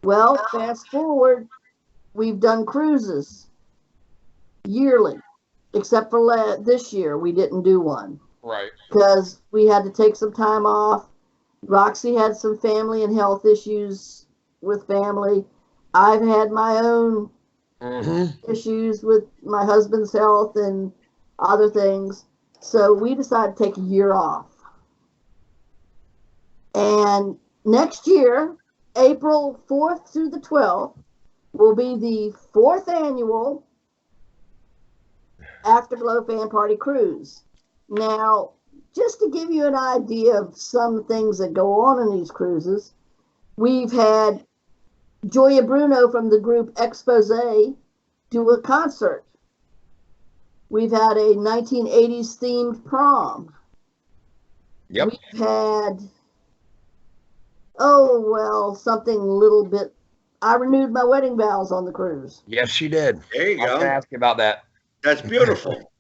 Well, fast forward, we've done cruises yearly, except for this year we didn't do one. Right. Because we had to take some time off. Roxy had some family and health issues with family. I've had my own issues with my husband's health and other things. So we decided to take a year off. And next year, April 4th through the 12th, will be the 4th annual Afterglow Fan Party Cruise. Now, just to give you an idea of some things that go on in these cruises, we've had Joya Bruno from the group Expose do a concert. We've had a 1980s themed prom. Yep. We've had, something a little bit. I renewed my wedding vows on the cruise. Yes, she did. There you go. I was going to ask you about that. That's beautiful.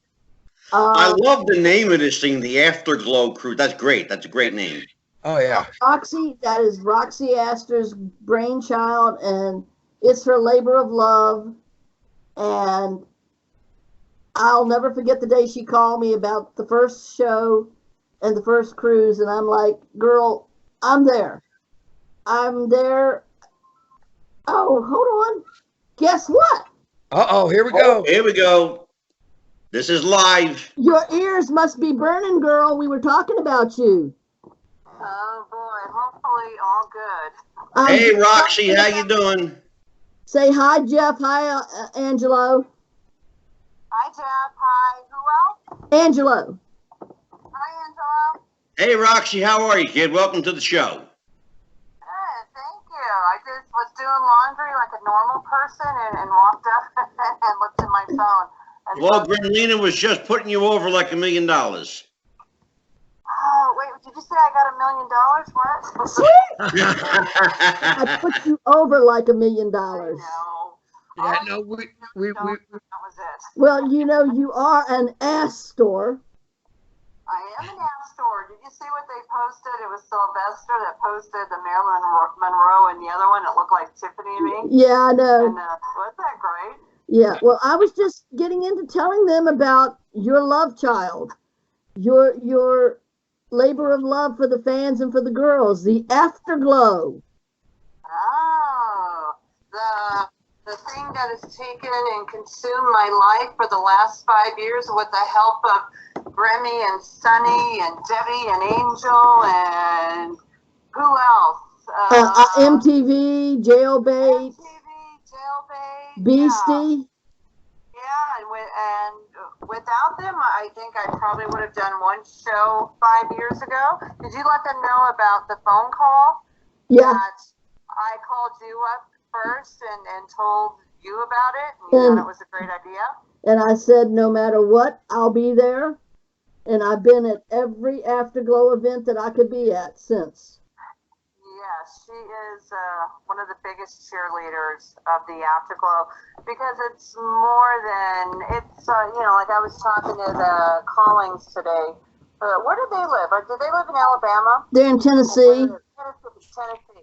I love the name of this thing, the Afterglow Cruise. That's great. That's a great name. Oh, yeah. Roxy, that is Roxy Astor's brainchild, and it's her labor of love. And I'll never forget the day she called me about the first show and the first cruise, and I'm like, girl, I'm there. I'm there. Oh, hold on. Guess what? Uh-oh, here we go. Here we go. This is live. Your ears must be burning, girl. We were talking about you. Oh boy, hopefully all good. Hey, Roxy, how you doing? Say hi, Jeff. Hi, Angelo. Hi Jeff, hi. Who else? Angelo. Hi Angela. Hey, Roxy, how are you, kid? Welcome to the show. Good, thank you. I just was doing laundry like a normal person and walked up and looked at my phone. And Well, Grimlina was just putting you over like $1 million. oh, wait, did you say I got $1 million? What? I put you over like $1 million. No. Yeah, no, we That was it. Well, you know, you are an ass store. I am an ass store. Did you see what they posted? It was Sylvester that posted the Marilyn Monroe and the other one that looked like Tiffany to me. Yeah, I know. And wasn't that great? Yeah, well, I was just getting into telling them about your love child, your labor of love for the fans and for the girls, the Afterglow. Oh, the thing that has taken and consumed my life for the last 5 years with the help of Grammy and Sunny and Debbie and Angel and who else? MTV, Jailbait, MTV, Jailbait, Beastie. Yeah, and without them, I think I probably would have done one show 5 years ago. Did you let them know about the phone call? Yeah. That I called you up first and told you about it, and you thought it was a great idea? And I said, no matter what, I'll be there. And I've been at every Afterglow event that I could be at since. Yes, she is one of the biggest cheerleaders of the Afterglow because it's more than, it's, like I was talking to the Collings today. Where do they live? Do they live in Alabama? They're in Tennessee. Tennessee.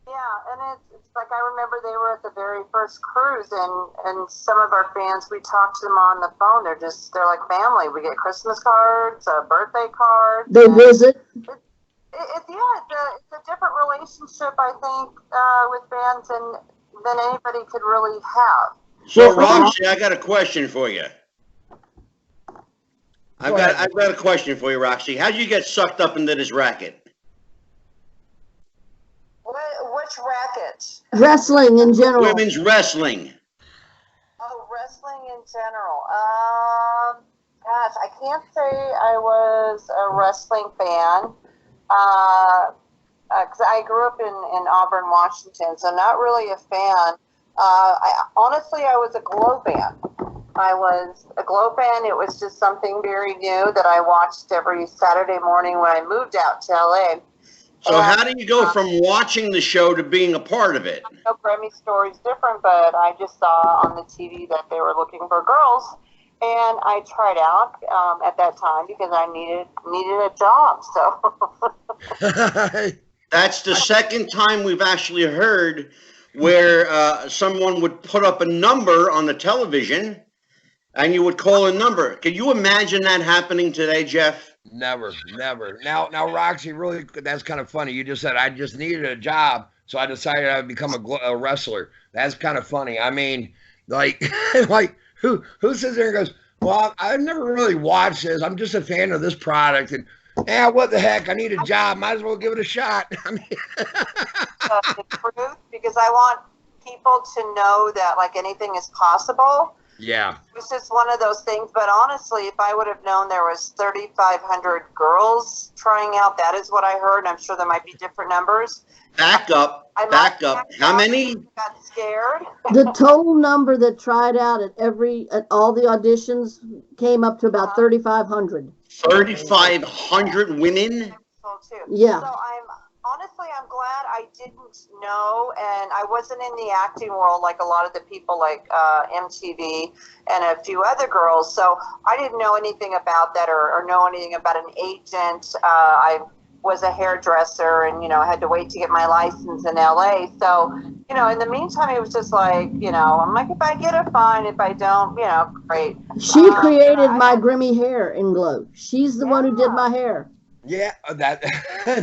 Yeah, and it's like I remember they were at the very first cruise, and some of our fans, we talked to them on the phone. They're like family. We get Christmas cards, birthday cards. They visit. It's a different relationship, I think, with fans than anybody could really have. So, Roxy, I got a question for you. I've got a question for you, Roxy. How'd you get sucked up into this racket? Which racket? Wrestling in general. Women's wrestling. Oh, wrestling in general. Gosh, I can't say I was a wrestling fan. Because I grew up in Auburn, Washington, so not really a fan. Honestly, I was a Glow fan. I was a Glow fan. It was just something very new that I watched every Saturday morning when I moved out to LA. So how do you go from watching the show to being a part of it? I know Grammy story's different, but I just saw on the TV that they were looking for girls, and I tried out at that time because I needed a job. So that's the second time we've actually heard where someone would put up a number on the television, and you would call a number. Can you imagine that happening today, Jeff? Never. Now, Roxy, really, that's kind of funny. You just said I just needed a job, so I decided I would become a wrestler. That's kind of funny. I mean, like who sits there and goes, well, I've never really watched this. I'm just a fan of this product, and what the heck? I need a job. Might as well give it a shot. I mean, the truth, because I want people to know that like anything is possible. Yeah. It was just one of those things. But honestly, if I would have known there was 3,500 girls trying out, that is what I heard. I'm sure there might be different numbers. Back up. How many? Got scared. The total number that tried out at all the auditions came up to about 3,500. 3,500 women? Yeah. So I'm glad I didn't know, and I wasn't in the acting world like a lot of the people like MTV and a few other girls. So I didn't know anything about that or know anything about an agent. I was a hairdresser, and I had to wait to get my license in LA. So in the meantime, it was just like, I'm like, if I get it, fine. If I don't, great. She created my Grimmy hair in Glow. She's the one who did my hair. Yeah, that.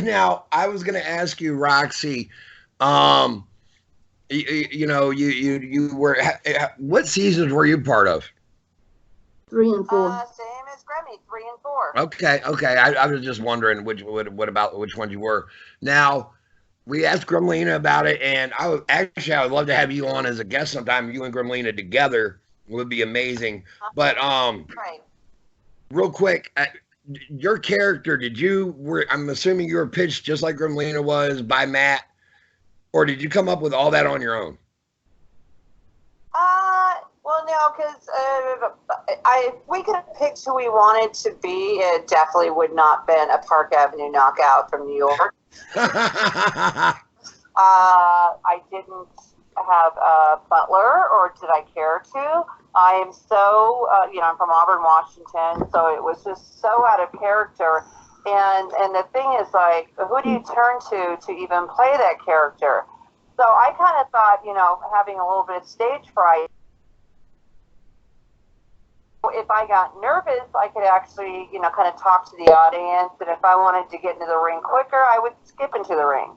Now I was going to ask you, Roxy. You were. What seasons were you part of? 3 and 4. Same as Grammy, 3 and 4. Okay. I was just wondering which ones you were. Now, we asked Grimlina about it, and I would love to have you on as a guest sometime. You and Grimlina together would be amazing. But right. Real quick, your character, I'm assuming you were pitched just like Grimlina was by Matt, or did you come up with all that on your own? Well, no, because if we could have picked who we wanted to be, it definitely would not been a Park Avenue knockout from New York. I didn't have a butler, or did I care to? I am so, I'm from Auburn, Washington, so it was just so out of character. And the thing is, like, who do you turn to even play that character? So I kind of thought, having a little bit of stage fright, if I got nervous, I could actually, kind of talk to the audience. And if I wanted to get into the ring quicker, I would skip into the ring.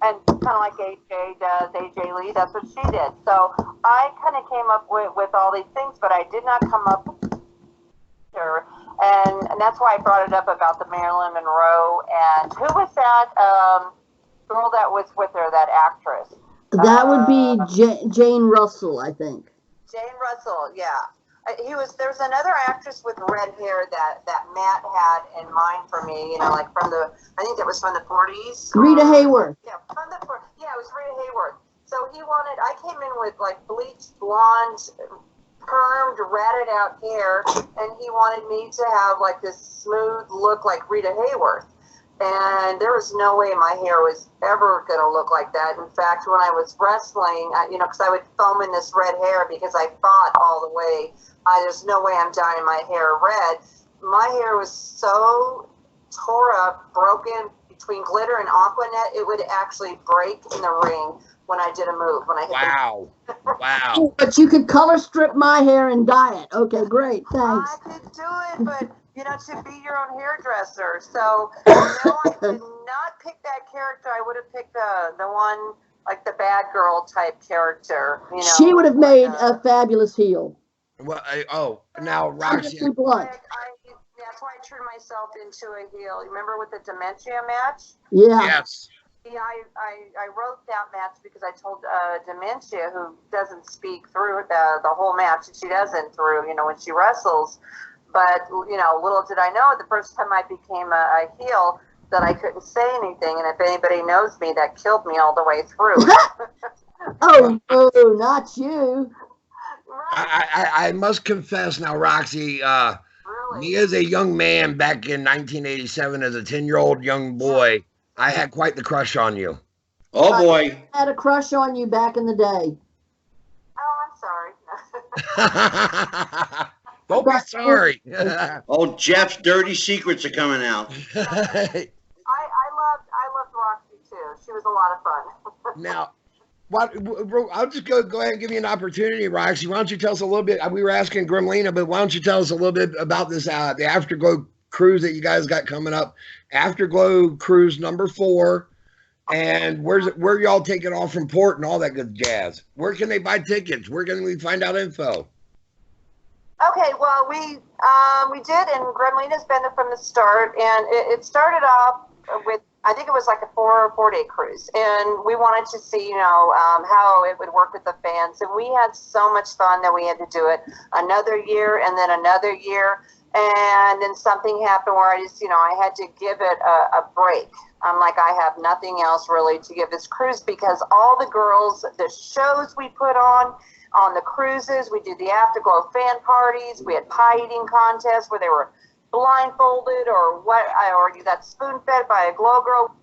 And kind of like AJ does, AJ Lee, that's what she did. So I kind of came up with all these things, but I did not come up with her. And that's why I brought it up about the Marilyn Monroe. And who was that girl that was with her, that actress? That would be Jane Russell, I think. Jane Russell, yeah. There's another actress with red hair that Matt had in mind for me, like I think that was from the 40s. Rita Hayworth. Yeah, it was Rita Hayworth. So I came in with like bleached blonde, permed, ratted out hair, and he wanted me to have like this smooth look like Rita Hayworth. And there was no way my hair was ever going to look like that. In fact, when I was wrestling, because I would foam in this red hair because I thought all the way, there's no way I'm dyeing my hair red. My hair was so tore up, broken between glitter and Aquanet, it would actually break in the ring when I did a move. Wow. But you could color strip my hair and dye it. Okay, great. Thanks. I could do it, but to be your own hairdresser. So, I did not pick that character. I would have picked the one, like the bad girl type character. She would have made a fabulous heel. Well, now Roxy. That's why I turned myself into a heel. You remember with the Dementia match? Yeah. Yes. Yeah, I wrote that match because I told Dementia, who doesn't speak through the whole match, and she doesn't through, when she wrestles. But, little did I know, the first time I became a heel, that I couldn't say anything. And if anybody knows me, that killed me all the way through. Oh, no, not you. I must confess now, Roxy, Really? me as a young man back in 1987, as a 10-year-old young boy, I had quite the crush on you. Oh, boy. I had a crush on you back in the day. Oh, I'm sorry. Don't be sorry. Oh, Jeff's dirty secrets are coming out. I loved Roxy too. She was a lot of fun. Now, I'll just go ahead and give you an opportunity, Roxy. Why don't you tell us a little bit? We were asking Grimlina, but why don't you tell us a little bit about this the Afterglow cruise that you guys got coming up? Afterglow cruise number 4, and where y'all taking off from port and all that good jazz? Where can they buy tickets? Where can we find out info? Okay, well, we did, and Grimlina's been there from the start, and it started off with, I think it was like a 4-day cruise, and we wanted to see, how it would work with the fans, and we had so much fun that we had to do it another year, and then another year, and then something happened where I just, I had to give it a break. I'm like, I have nothing else really to give this cruise, because all the girls, the shows we put on the cruises, we did the Afterglow fan parties, we had pie eating contests where they were blindfolded or you got spoon fed by a glow girl.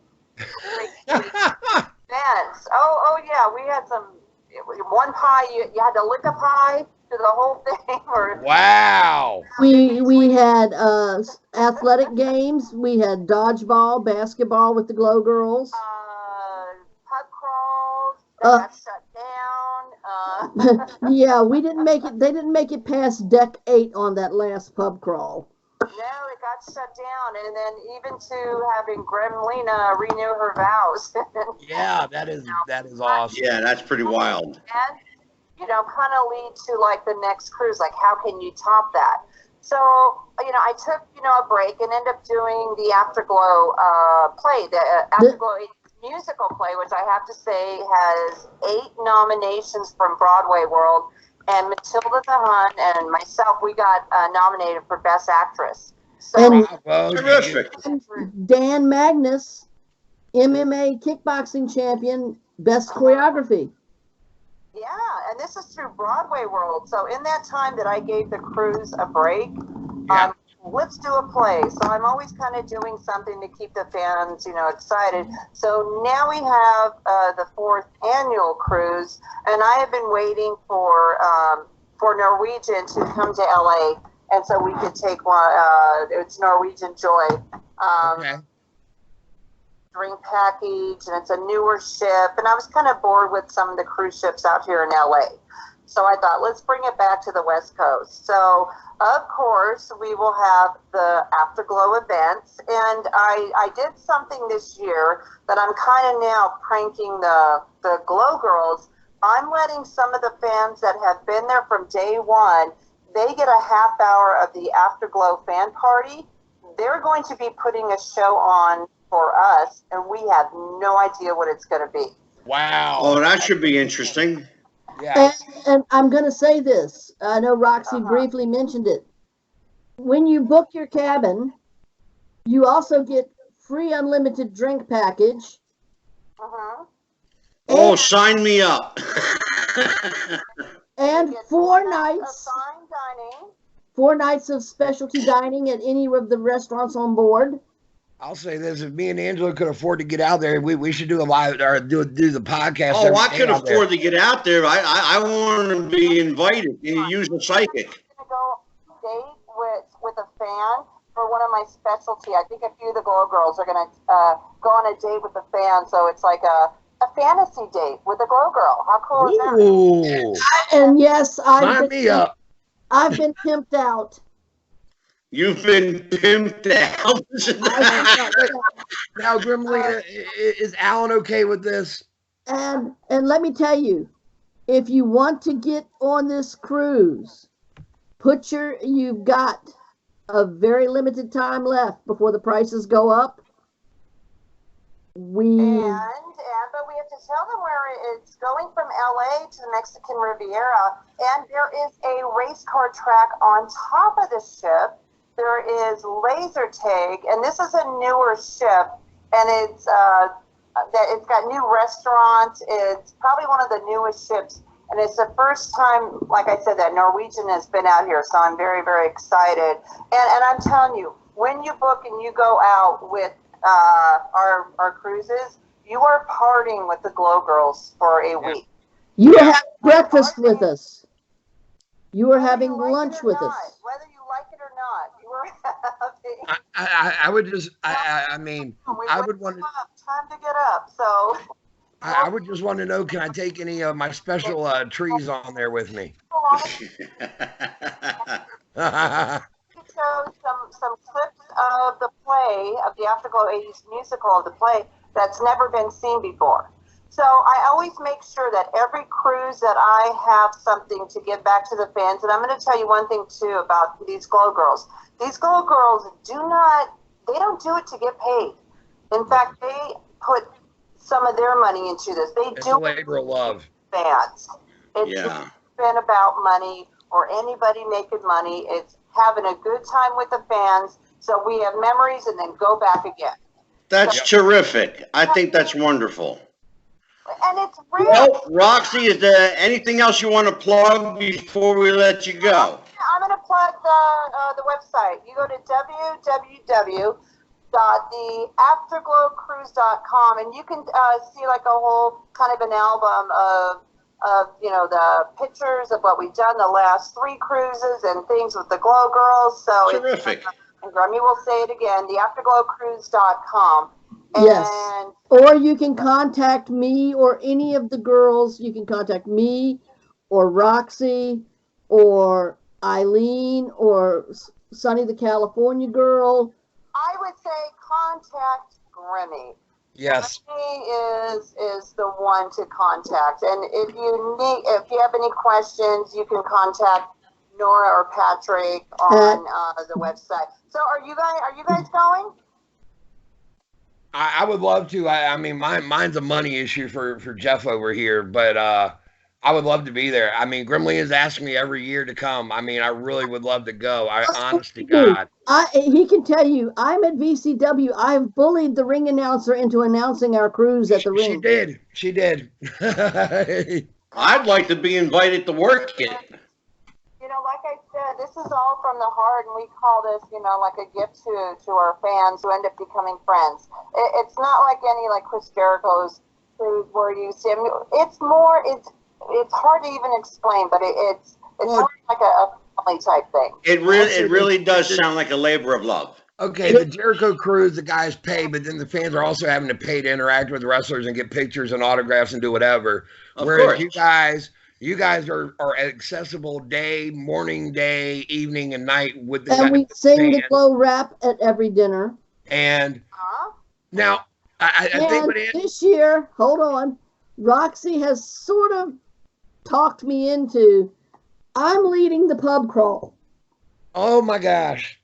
Events. Oh yeah, we had some, one pie, you had to lick a pie, to the whole thing. Or Wow. We had athletic games. We had dodgeball, basketball with the Glow Girls. pub crawls Uh, that got shut down. Yeah, we didn't make it. They didn't make it past deck 8 on that last pub crawl. No, it got shut down, and then even to having Gremlina renew her vows. Yeah, that is awesome. Yeah, that's pretty wild. And, kind of lead to like the next cruise, like how can you top that? So, I took, a break and ended up doing the Afterglow play, the Afterglow musical play, which I have to say has 8 nominations from Broadway World. And Matilda the Hun and myself, we got nominated for Best Actress. So And Terrific. Dan Magnus, MMA kickboxing champion, best choreography. yeah, and this is through Broadway World. So in that time that I gave the cruise a break, Yeah. let's do a play. So I'm always kind of doing something to keep the fans, excited. So now we have the 4th annual cruise, and I have been waiting for Norwegian to come to LA, and so we could take one. It's Norwegian Joy. Okay. Drink package, and it's a newer ship, and I was kind of bored with some of the cruise ships out here in LA. So I thought, let's bring it back to the West Coast. So, of course, we will have the Afterglow events, and I did something this year that I'm kind of now pranking the Glow Girls. I'm letting some of the fans that have been there from day one, they get a half hour of the Afterglow fan party. They're going to be putting a show on for us, and we have no idea what it's going to be. Wow. Oh, that should be interesting. Yeah. And I'm going to say this. I know Roxy briefly mentioned it. When you book your cabin, you also get free unlimited drink package. Uh-huh. Oh, sign me up. And Get 4 nights, Assigned dining. 4 nights of specialty dining at any of the restaurants on board. I'll say this: if me and Angela could afford to get out there, we should do a live or do the podcast. Oh, every I day could out there. afford to get out there. I want to be invited. You use a psychic. I'm gonna go date with a fan for one of my specialty. I think a few of the Glow Girls are gonna go on a date with a fan, so it's like a fantasy date with a Glow Girl. How cool is that? Ooh, And yes, sign me up. I've been pimped out. You've been pimped out. Now, Gremlina, is Alan okay with this? And let me tell you, if you want to get on this cruise, you've got a very limited time left before the prices go up. But we have to tell them where it's going from LA to the Mexican Riviera, and there is a race car track on top of the ship. There is laser tag, and this is a newer ship, and it's got new restaurants. It's probably one of the newest ships, and it's the first time, like I said, that Norwegian has been out here. So I'm very, very excited. And I'm telling you, when you book and you go out with our cruises, you are partying with the Glow Girls for a week. You are having breakfast with us. You are having lunch with us. Whether you like it or not, you are having. I would just, I mean, I would want to. Time to get up. So. I would just want to know, can I take any of my special trees on there with me? Show some clips of the play, of the Afterglow 80s musical of the play that's never been seen before. So I always make sure that every cruise that I have something to give back to the fans. And I'm going to tell you one thing too about these Glow Girls. These Glow Girls they don't do it to get paid. In fact, they put some of their money into this. They It's do a labor of love. fans. It's not been about money or anybody making money. It's having a good time with the fans, so we have memories and then go back again. That's terrific. I think that's wonderful. And it's real. Well, Roxy, is there anything else you want to plug before we let you go? I'm going to plug the website. You go to www.theafterglowcruise.com, and you can see like a whole kind of an album of the pictures of what we've done the last 3 cruises and things with the Glow Girls. So Terrific. And Grammy will say it again, theafterglowcruise.com. Yes. And Or you can contact me or any of the girls. You can contact me or Roxy or Eileen or Sunny the California Girl. I would say contact Grammy. Yes. Grammy is the one to contact. And if you have any questions, you can contact Nora or Patrick on the website. So are you guys going? I would love to. I mean, mine's a money issue for Jeff over here, but I would love to be there. I mean, Grimley has asked me every year to come. I mean, I really would love to go. Honest to God. He can tell you, I'm at VCW. I've bullied the ring announcer into announcing our cruise at the ring. She did. I'd like to be invited to work it. Like I said, this is all from the heart, and we call this, like a gift to our fans who end up becoming friends. It's not like any like Chris Jericho's cruise where you see. I mean, it's hard to even explain, but it's more like a family type thing. It really does sound like a labor of love. Okay, the Jericho cruise, the guys pay, but then the fans are also having to pay to interact with the wrestlers and get pictures and autographs and do whatever. Whereas you guys are accessible day, morning, day, evening, and night with the and we sing the Glow rap at every dinner. And now I think this year, hold on, Roxy has sort of talked me into. I'm leading the pub crawl. Oh my gosh!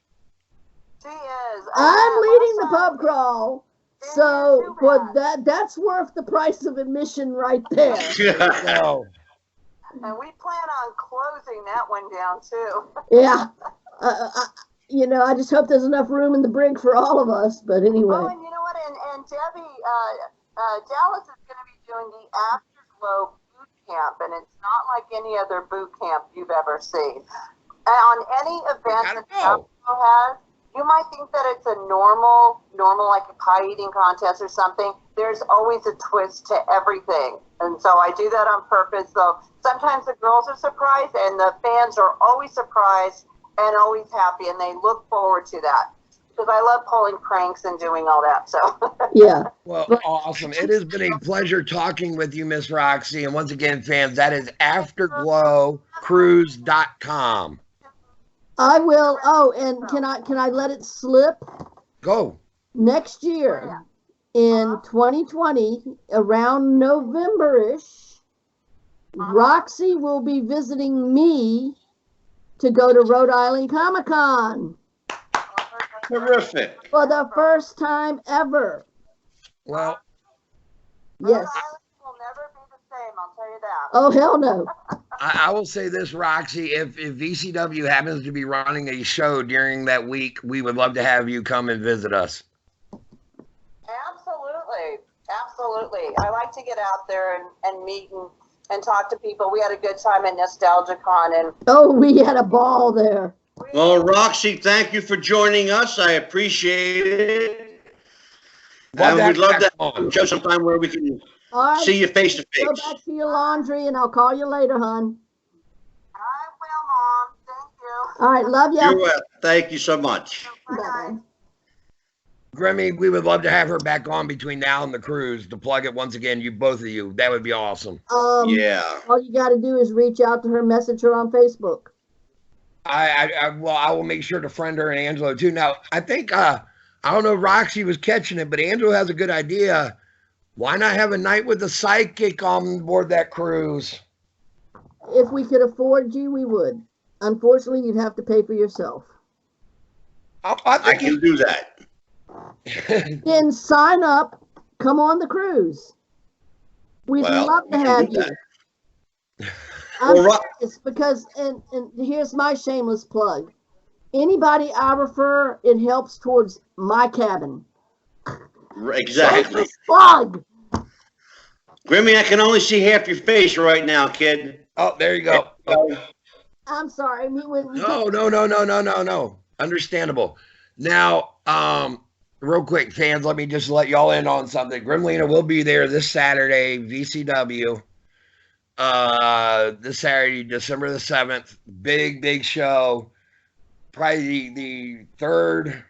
She is. I'm leading the pub crawl. So for that's worth the price of admission right there. So, and we plan on closing that one down too. Yeah. I just hope there's enough room in the brig for all of us. But anyway. Oh, and you know what? And Debbie, Dallas is going to be doing the Afterglow boot camp, and it's not like any other boot camp you've ever seen. And on any event that Afterglow has, you might think that it's a normal like a pie eating contest or something. There's always a twist to everything. And so I do that on purpose. So sometimes the girls are surprised and the fans are always surprised and always happy, and they look forward to that. Because I love pulling pranks and doing all that. So yeah. Well, awesome. It has been a pleasure talking with you, Miss Roxy. And once again, fans, that is afterglowcruise.com. I will. Oh, and can I let it slip? Go. Next year, in 2020, around November-ish, Roxy will be visiting me to go to Rhode Island Comic-Con. Terrific. For the first time ever. Well, yes. Will never be the same, I'll tell you that. Oh, hell no. I will say this, Roxy, if VCW happens to be running a show during that week, we would love to have you come and visit us. Absolutely. I like to get out there and meet and talk to people. We had a good time at NostalgiaCon. And we had a ball there. Well, Roxy, thank you for joining us. I appreciate it. And we'd love to show sometime where we can see you face to face. Go back to your laundry, and I'll call you later, hon. I will, Mom. Thank you. All right, love you. You're welcome. Thank you so much. Bye. Grammy, we would love to have her back on between now and the cruise to plug it once again. Both of you, that would be awesome. Yeah. All you got to do is reach out to her, message her on Facebook. I will make sure to friend her and Angelo too. Now, I think I don't know if Roxy was catching it, but Angelo has a good idea. Why not have a night with a psychic on board that cruise? If we could afford you, we would. Unfortunately, you'd have to pay for yourself. I can do that. Then sign up. Come on the cruise. We'd love to have you. I'm serious because, and here's my shameless plug. Anybody I refer, it helps towards my cabin. Exactly. Plug. Grimmy, I can only see half your face right now, kid. Oh, there you go. I'm sorry. No. Understandable. Now, real quick, fans, let me just let y'all in on something. Grimlina will be there this Saturday, VCW. This Saturday, December the 7th. Big show. Probably the third,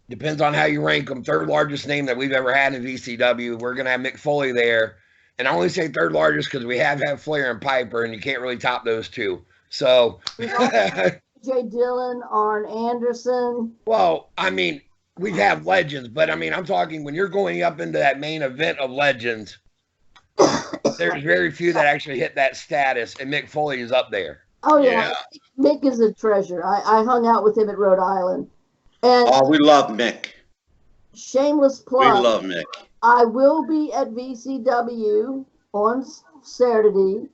depends on how you rank them, third largest name that we've ever had in VCW. We're going to have Mick Foley there. And I only say third largest because we have had Flair and Piper, and you can't really top those two. So, Jay Dillon, Arn Anderson. well, I mean, we've had legends, but I mean, I'm talking when you're going up into that main event of legends, there's very few that actually hit that status, and Mick Foley is up there. Oh, yeah. Mick is a treasure. I hung out with him at Rhode Island. And Oh, we love Mick. shameless We plug. love Mick. I will be at VCW on Saturday.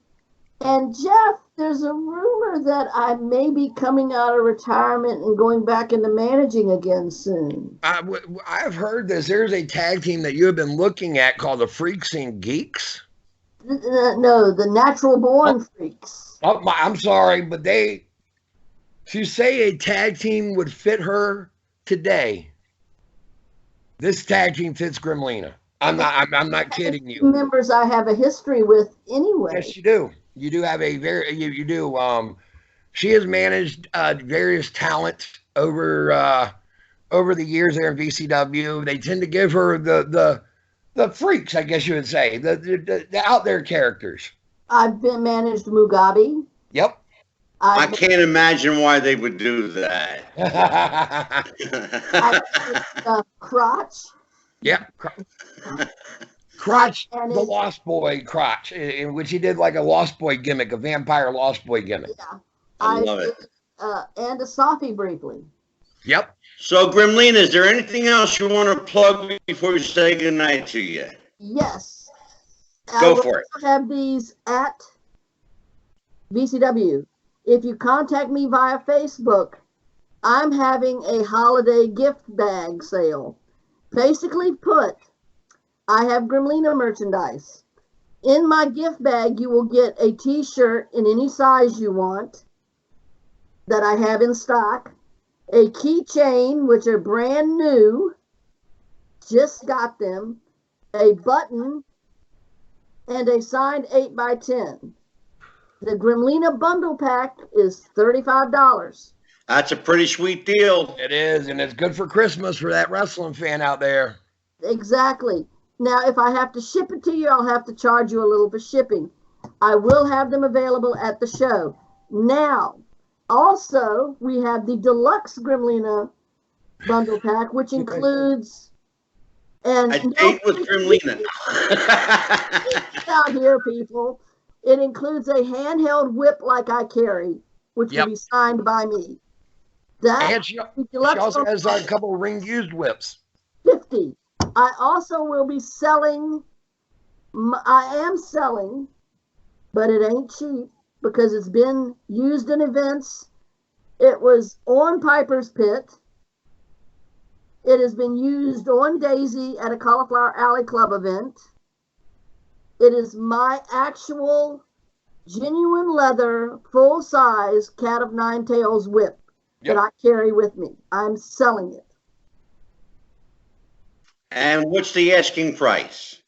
And Jeff, there's a rumor that I may be coming out of retirement and going back into managing again soon. I've heard this. There's a tag team that you have been looking at called the Freaks and Geeks. No, the Natural Born Freaks. Oh, I'm sorry, but to say a tag team would fit her today, this tag team fits Grimlina. I'm not kidding you. Members I have a history with anyway. Yes, you do. You do have a you do. She has managed various talents over the years there in VCW. They tend to give her the freaks, I guess you would say, the out there characters. I've been managed Mugabe. Yep. I can't imagine why they would do that. Crotch. Yep. Crotch, And the it- Lost Boy Crotch, in which he did like a Lost Boy gimmick, a vampire Lost Boy gimmick. Yeah. I love it. And Asafi briefly. Yep. So, Grimlina, is there anything else you want to plug before we say goodnight to you? Yes. Go for it. I have these at VCW. If you contact me via Facebook, I'm having a holiday gift bag sale. Basically put, I have Grimlina merchandise. In my gift bag, you will get a t-shirt in any size you want that I have in stock, a keychain, which are brand new, just got them, a button, and a signed 8x10. The Grimlina bundle pack is $35. That's a pretty sweet deal. It is, and it's good for Christmas for that wrestling fan out there. Exactly. Now, if I have to ship it to you, I'll have to charge you a little for shipping. I will have them available at the show. Now, also, we have the deluxe Grimlina bundle pack, which includes A date with Grimlina. out here, people. It includes a handheld whip like I carry, which Yep. will be signed by me. That And she deluxe also bundle has a couple of ring used whips. 50. I also will be selling, I am selling, but it ain't cheap because it's been used in events. It was on Piper's Pit. It has been used on Daisy at a Cauliflower Alley Club event. It is my actual genuine leather, full size Cat of Nine Tails whip Yep. that I carry with me. I'm selling it. And what's the asking price?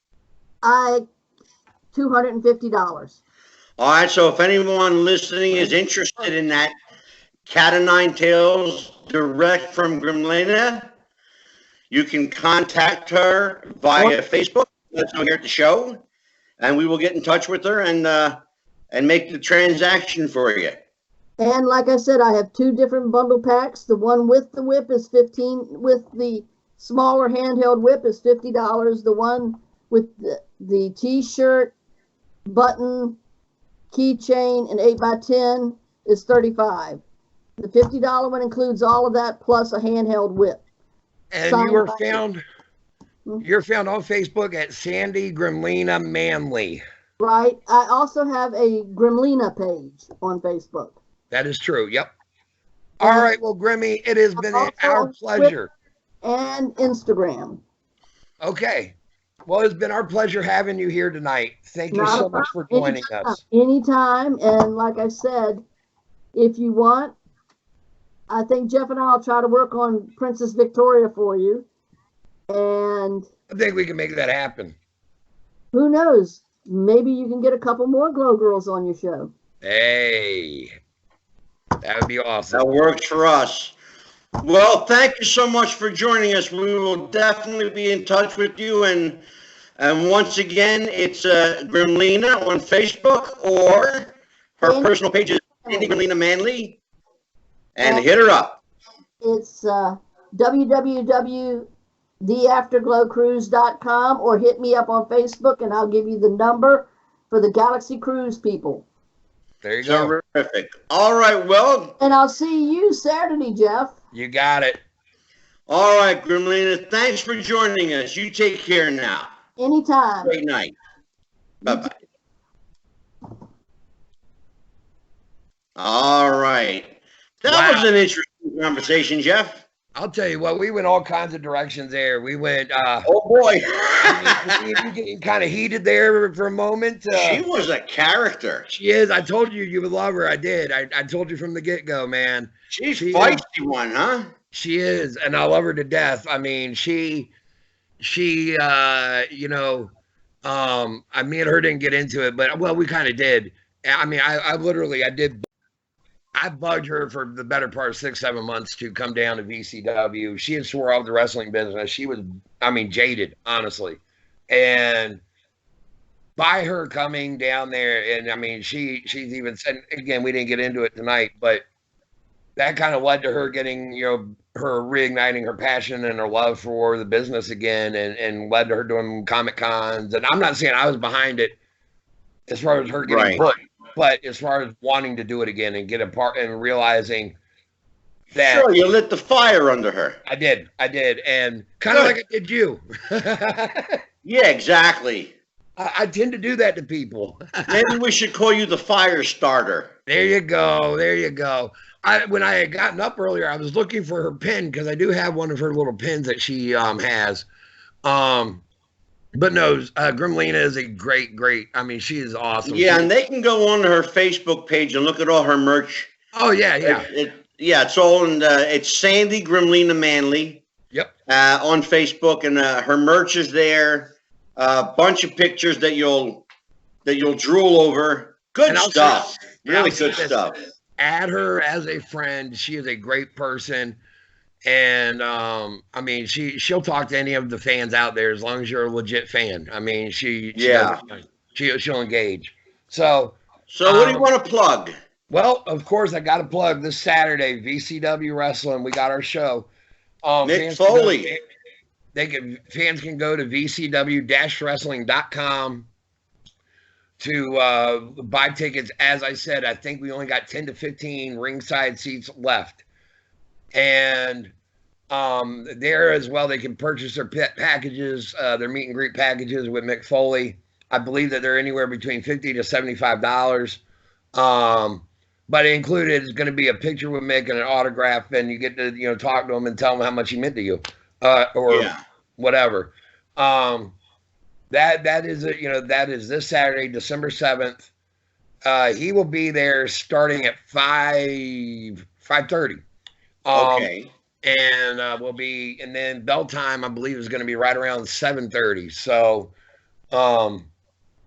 $250. All right, so if anyone listening is interested in that Cat of Nine Tails direct from Grimlina, you can contact her via Facebook. Let us know here at the show, and we will get in touch with her and make the transaction for you. And like I said, I have two different bundle packs. The one with the whip is $15. With the smaller handheld whip is $50. The one with the t-shirt, button, keychain, and 8x10 is $35. The $50 one includes all of that plus a handheld whip. And Signed you are by- found. You're found on Facebook at Sandy Grimlina Manley. Right. I also have a Grimlina page on Facebook. That is true. Yep. All right. Well, Grimmy, it has been our pleasure. And Instagram. Okay. Well, it's been our pleasure having you here tonight. Thank you Not so a much for problem. joining us. Anytime. And like I said, if you want, I think Jeff and I will try to work on Princess Victoria for you. And I think we can make that happen. who knows? maybe you can get a couple more Glow Girls on your show. Hey, that would be awesome. That works for us. Well, thank you so much for joining us. We will definitely be in touch with you. And once again, it's Grimlina on Facebook, or her personal page is Sandy Grimlina Manley. And hit her up. It's www.theafterglowcruise.com, or hit me up on Facebook and I'll give you the number for the Galaxy Cruise people. There you go. Terrific. All right, well. And I'll see you Saturday, Jeff. You got it. All right, Grimlina, thanks for joining us. You take care now. Anytime. Great night. Bye-bye. All right. That was an interesting conversation, Jeff. I'll tell you what, we went all kinds of directions there. We went, oh boy. you kind of heated there for a moment. She was a character. She is. I told you you would love her. I did. I told you from the get-go, man. She's feisty one, huh? She is, and I love her to death. I mean, me and her didn't get into it, but, well, we kind of did. I mean, I bugged her for the better part of 6-7 months to come down to VCW. She had swore off the wrestling business. She was, jaded, honestly. And by her coming down there, and she's even said, again, we didn't get into it tonight, but that kind of led to her getting, her reigniting her passion and her love for the business again, and led to her doing Comic Cons. And I'm not saying I was behind it as far as her getting booked. But as far as wanting to do it again and get a part and realizing that. Sure, you lit the fire under her. I did. And kind of like I did you. Yeah, exactly. I tend to do that to people. Maybe we should call you the fire starter. There you go. When I had gotten up earlier, I was looking for her pin, because I do have one of her little pins that she has. But no, Grimlina is a great, she is awesome. Yeah, and they can go on her Facebook page and look at all her merch. Oh, yeah. It's all in, it's Sandy Grimlina Manley. Yep. On Facebook, and her merch is there. A bunch of pictures that you'll drool over. Good stuff. Really good stuff. Add her as a friend. She is a great person. And she'll talk to any of the fans out there as long as you're a legit fan. She'll engage. So what do you want to plug? Well, of course, I got to plug this Saturday, VCW Wrestling. We got our show. Mick Foley. Fans can go to vcw-wrestling.com to buy tickets. As I said, I think we only got 10 to 15 ringside seats left. And there as well, they can purchase their packages, their meet and greet packages with Mick Foley. I believe that they're anywhere between $50 to $75. But included is going to be a picture with Mick and an autograph, and you get to talk to him and tell him how much he meant to you, whatever. That is this Saturday, December 7th. He will be there starting at 5:30. Okay. And and then bell time, I believe, is going to be right around 7:30. So,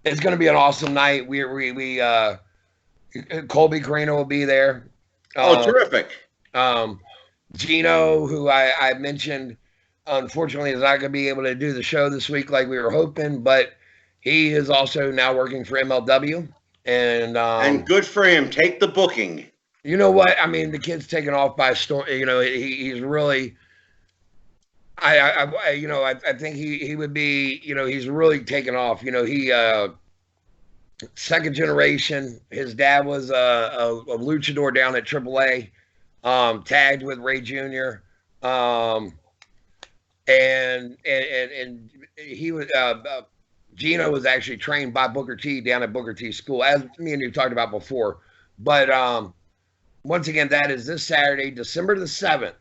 it's going to be an awesome night. Colby Carino will be there. Terrific. Gino, who I mentioned, unfortunately is not going to be able to do the show this week like we were hoping, but he is also now working for MLW. And good for him. Take the booking. You know what? The kid's taken off by storm. He's really. I think he would be. He's really taken off. He second generation. His dad was a luchador down at AAA, tagged with Ray Jr. And he was. Gino was actually trained by Booker T down at Booker T School, as me and you talked about before. But once again, that is this Saturday, December the 7th,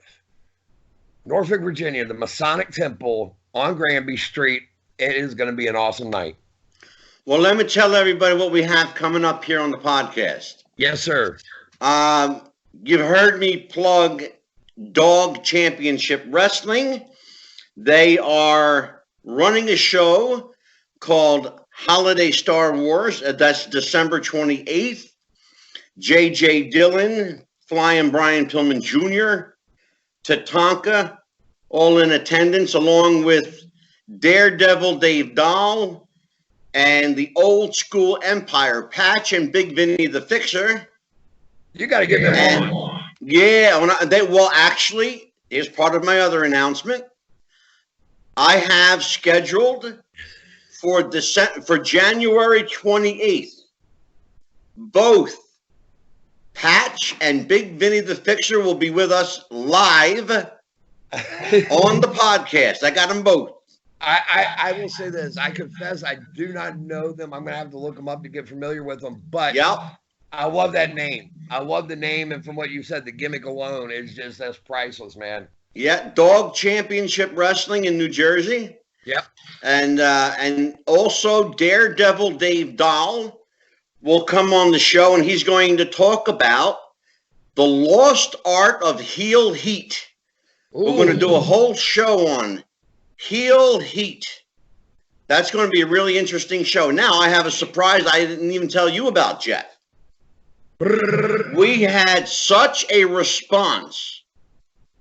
Norfolk, Virginia, the Masonic Temple on Granby Street. It is going to be an awesome night. Well, let me tell everybody what we have coming up here on the podcast. Yes, sir. You've heard me plug Dog Championship Wrestling. They are running a show called Holiday Star Wars. That's December 28th. J.J. Dillon, Flying Brian Pillman Jr., Tatanka, all in attendance, along with Daredevil Dave Dahl and the Old School Empire, Patch and Big Vinny the Fixer. You got to get them on. Yeah, well, actually, here's part of my other announcement. I have scheduled for January 28th, both Patch and Big Vinny the Fixer will be with us live on the podcast. I got them both. I will say this. I confess I do not know them. I'm going to have to look them up to get familiar with them. But yep. I love that name. I love the name. And from what you said, the gimmick alone is just that's priceless, man. Yeah. Dog Championship Wrestling in New Jersey. Yep. And also Daredevil Dave Dahl will come on the show, and he's going to talk about the lost art of heel heat. Ooh. We're going to do a whole show on heel heat. That's going to be a really interesting show. Now, I have a surprise I didn't even tell you about, Jeff. We had such a response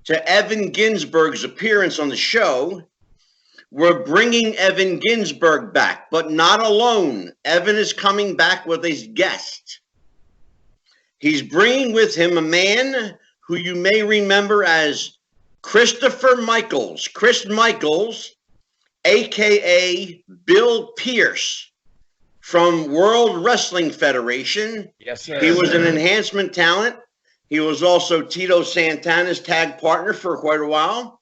to Evan Ginsberg's appearance on the show. We're bringing Evan Ginsberg back, but not alone. Evan is coming back with his guest. He's bringing with him a man who you may remember as Christopher Michaels. Chris Michaels, a.k.a. Bill Pierce from World Wrestling Federation. Yes, sir. He was an enhancement talent. He was also Tito Santana's tag partner for quite a while.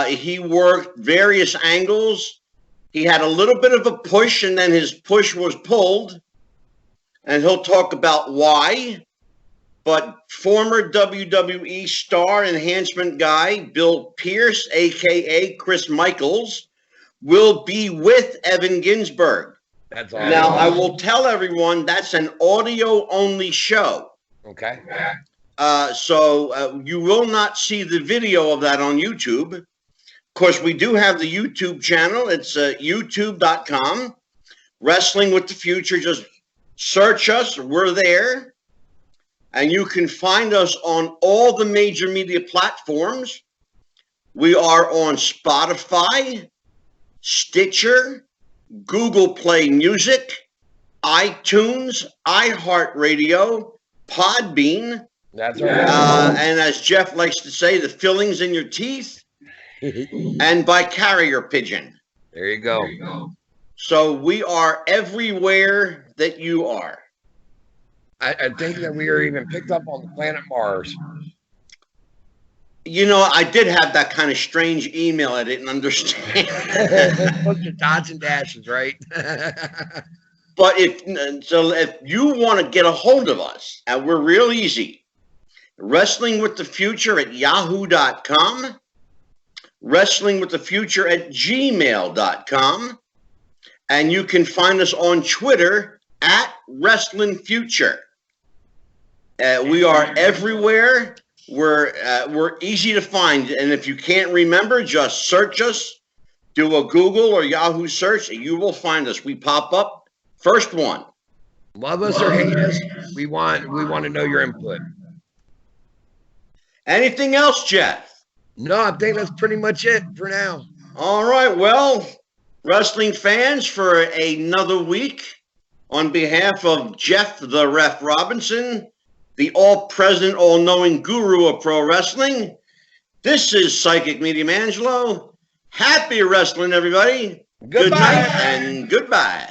He worked various angles. He had a little bit of a push, and then his push was pulled. And he'll talk about why. But former WWE star enhancement guy Bill Pierce, a.k.a. Chris Michaels, will be with Evan Ginsberg. That's awesome. Now, I will tell everyone that's an audio-only show. Okay. So you will not see the video of that on YouTube. Of course, we do have the YouTube channel. It's youtube.com. Wrestling with the Future. Just search us. We're there. And you can find us on all the major media platforms. We are on Spotify, Stitcher, Google Play Music, iTunes, iHeartRadio, Podbean. That's right. And as Jeff likes to say, the fillings in your teeth, and by carrier pigeon. There you go. So we are everywhere that you are. I think that we are even picked up on the planet Mars. You know, I did have that kind of strange email I didn't understand. Bunch of dots and dashes, right? But if you want to get a hold of us, and we're real easy. Wrestling with the Future at yahoo.com, Wrestling with the Future at gmail.com, and you can find us on Twitter at Wrestling Future. We are everywhere. We're easy to find, and if you can't remember, just search us, do a Google or Yahoo search, and you will find us. We pop up first one. Love us or hate us, we want to know your input. Anything else, Jeff? No, I think that's pretty much it for now. All right. Well, wrestling fans, for another week, on behalf of Jeff the Ref Robinson, the all-present, all-knowing guru of pro wrestling, this is Psychic Medium Angelo. Happy wrestling, everybody. Goodbye. Good night and goodbye.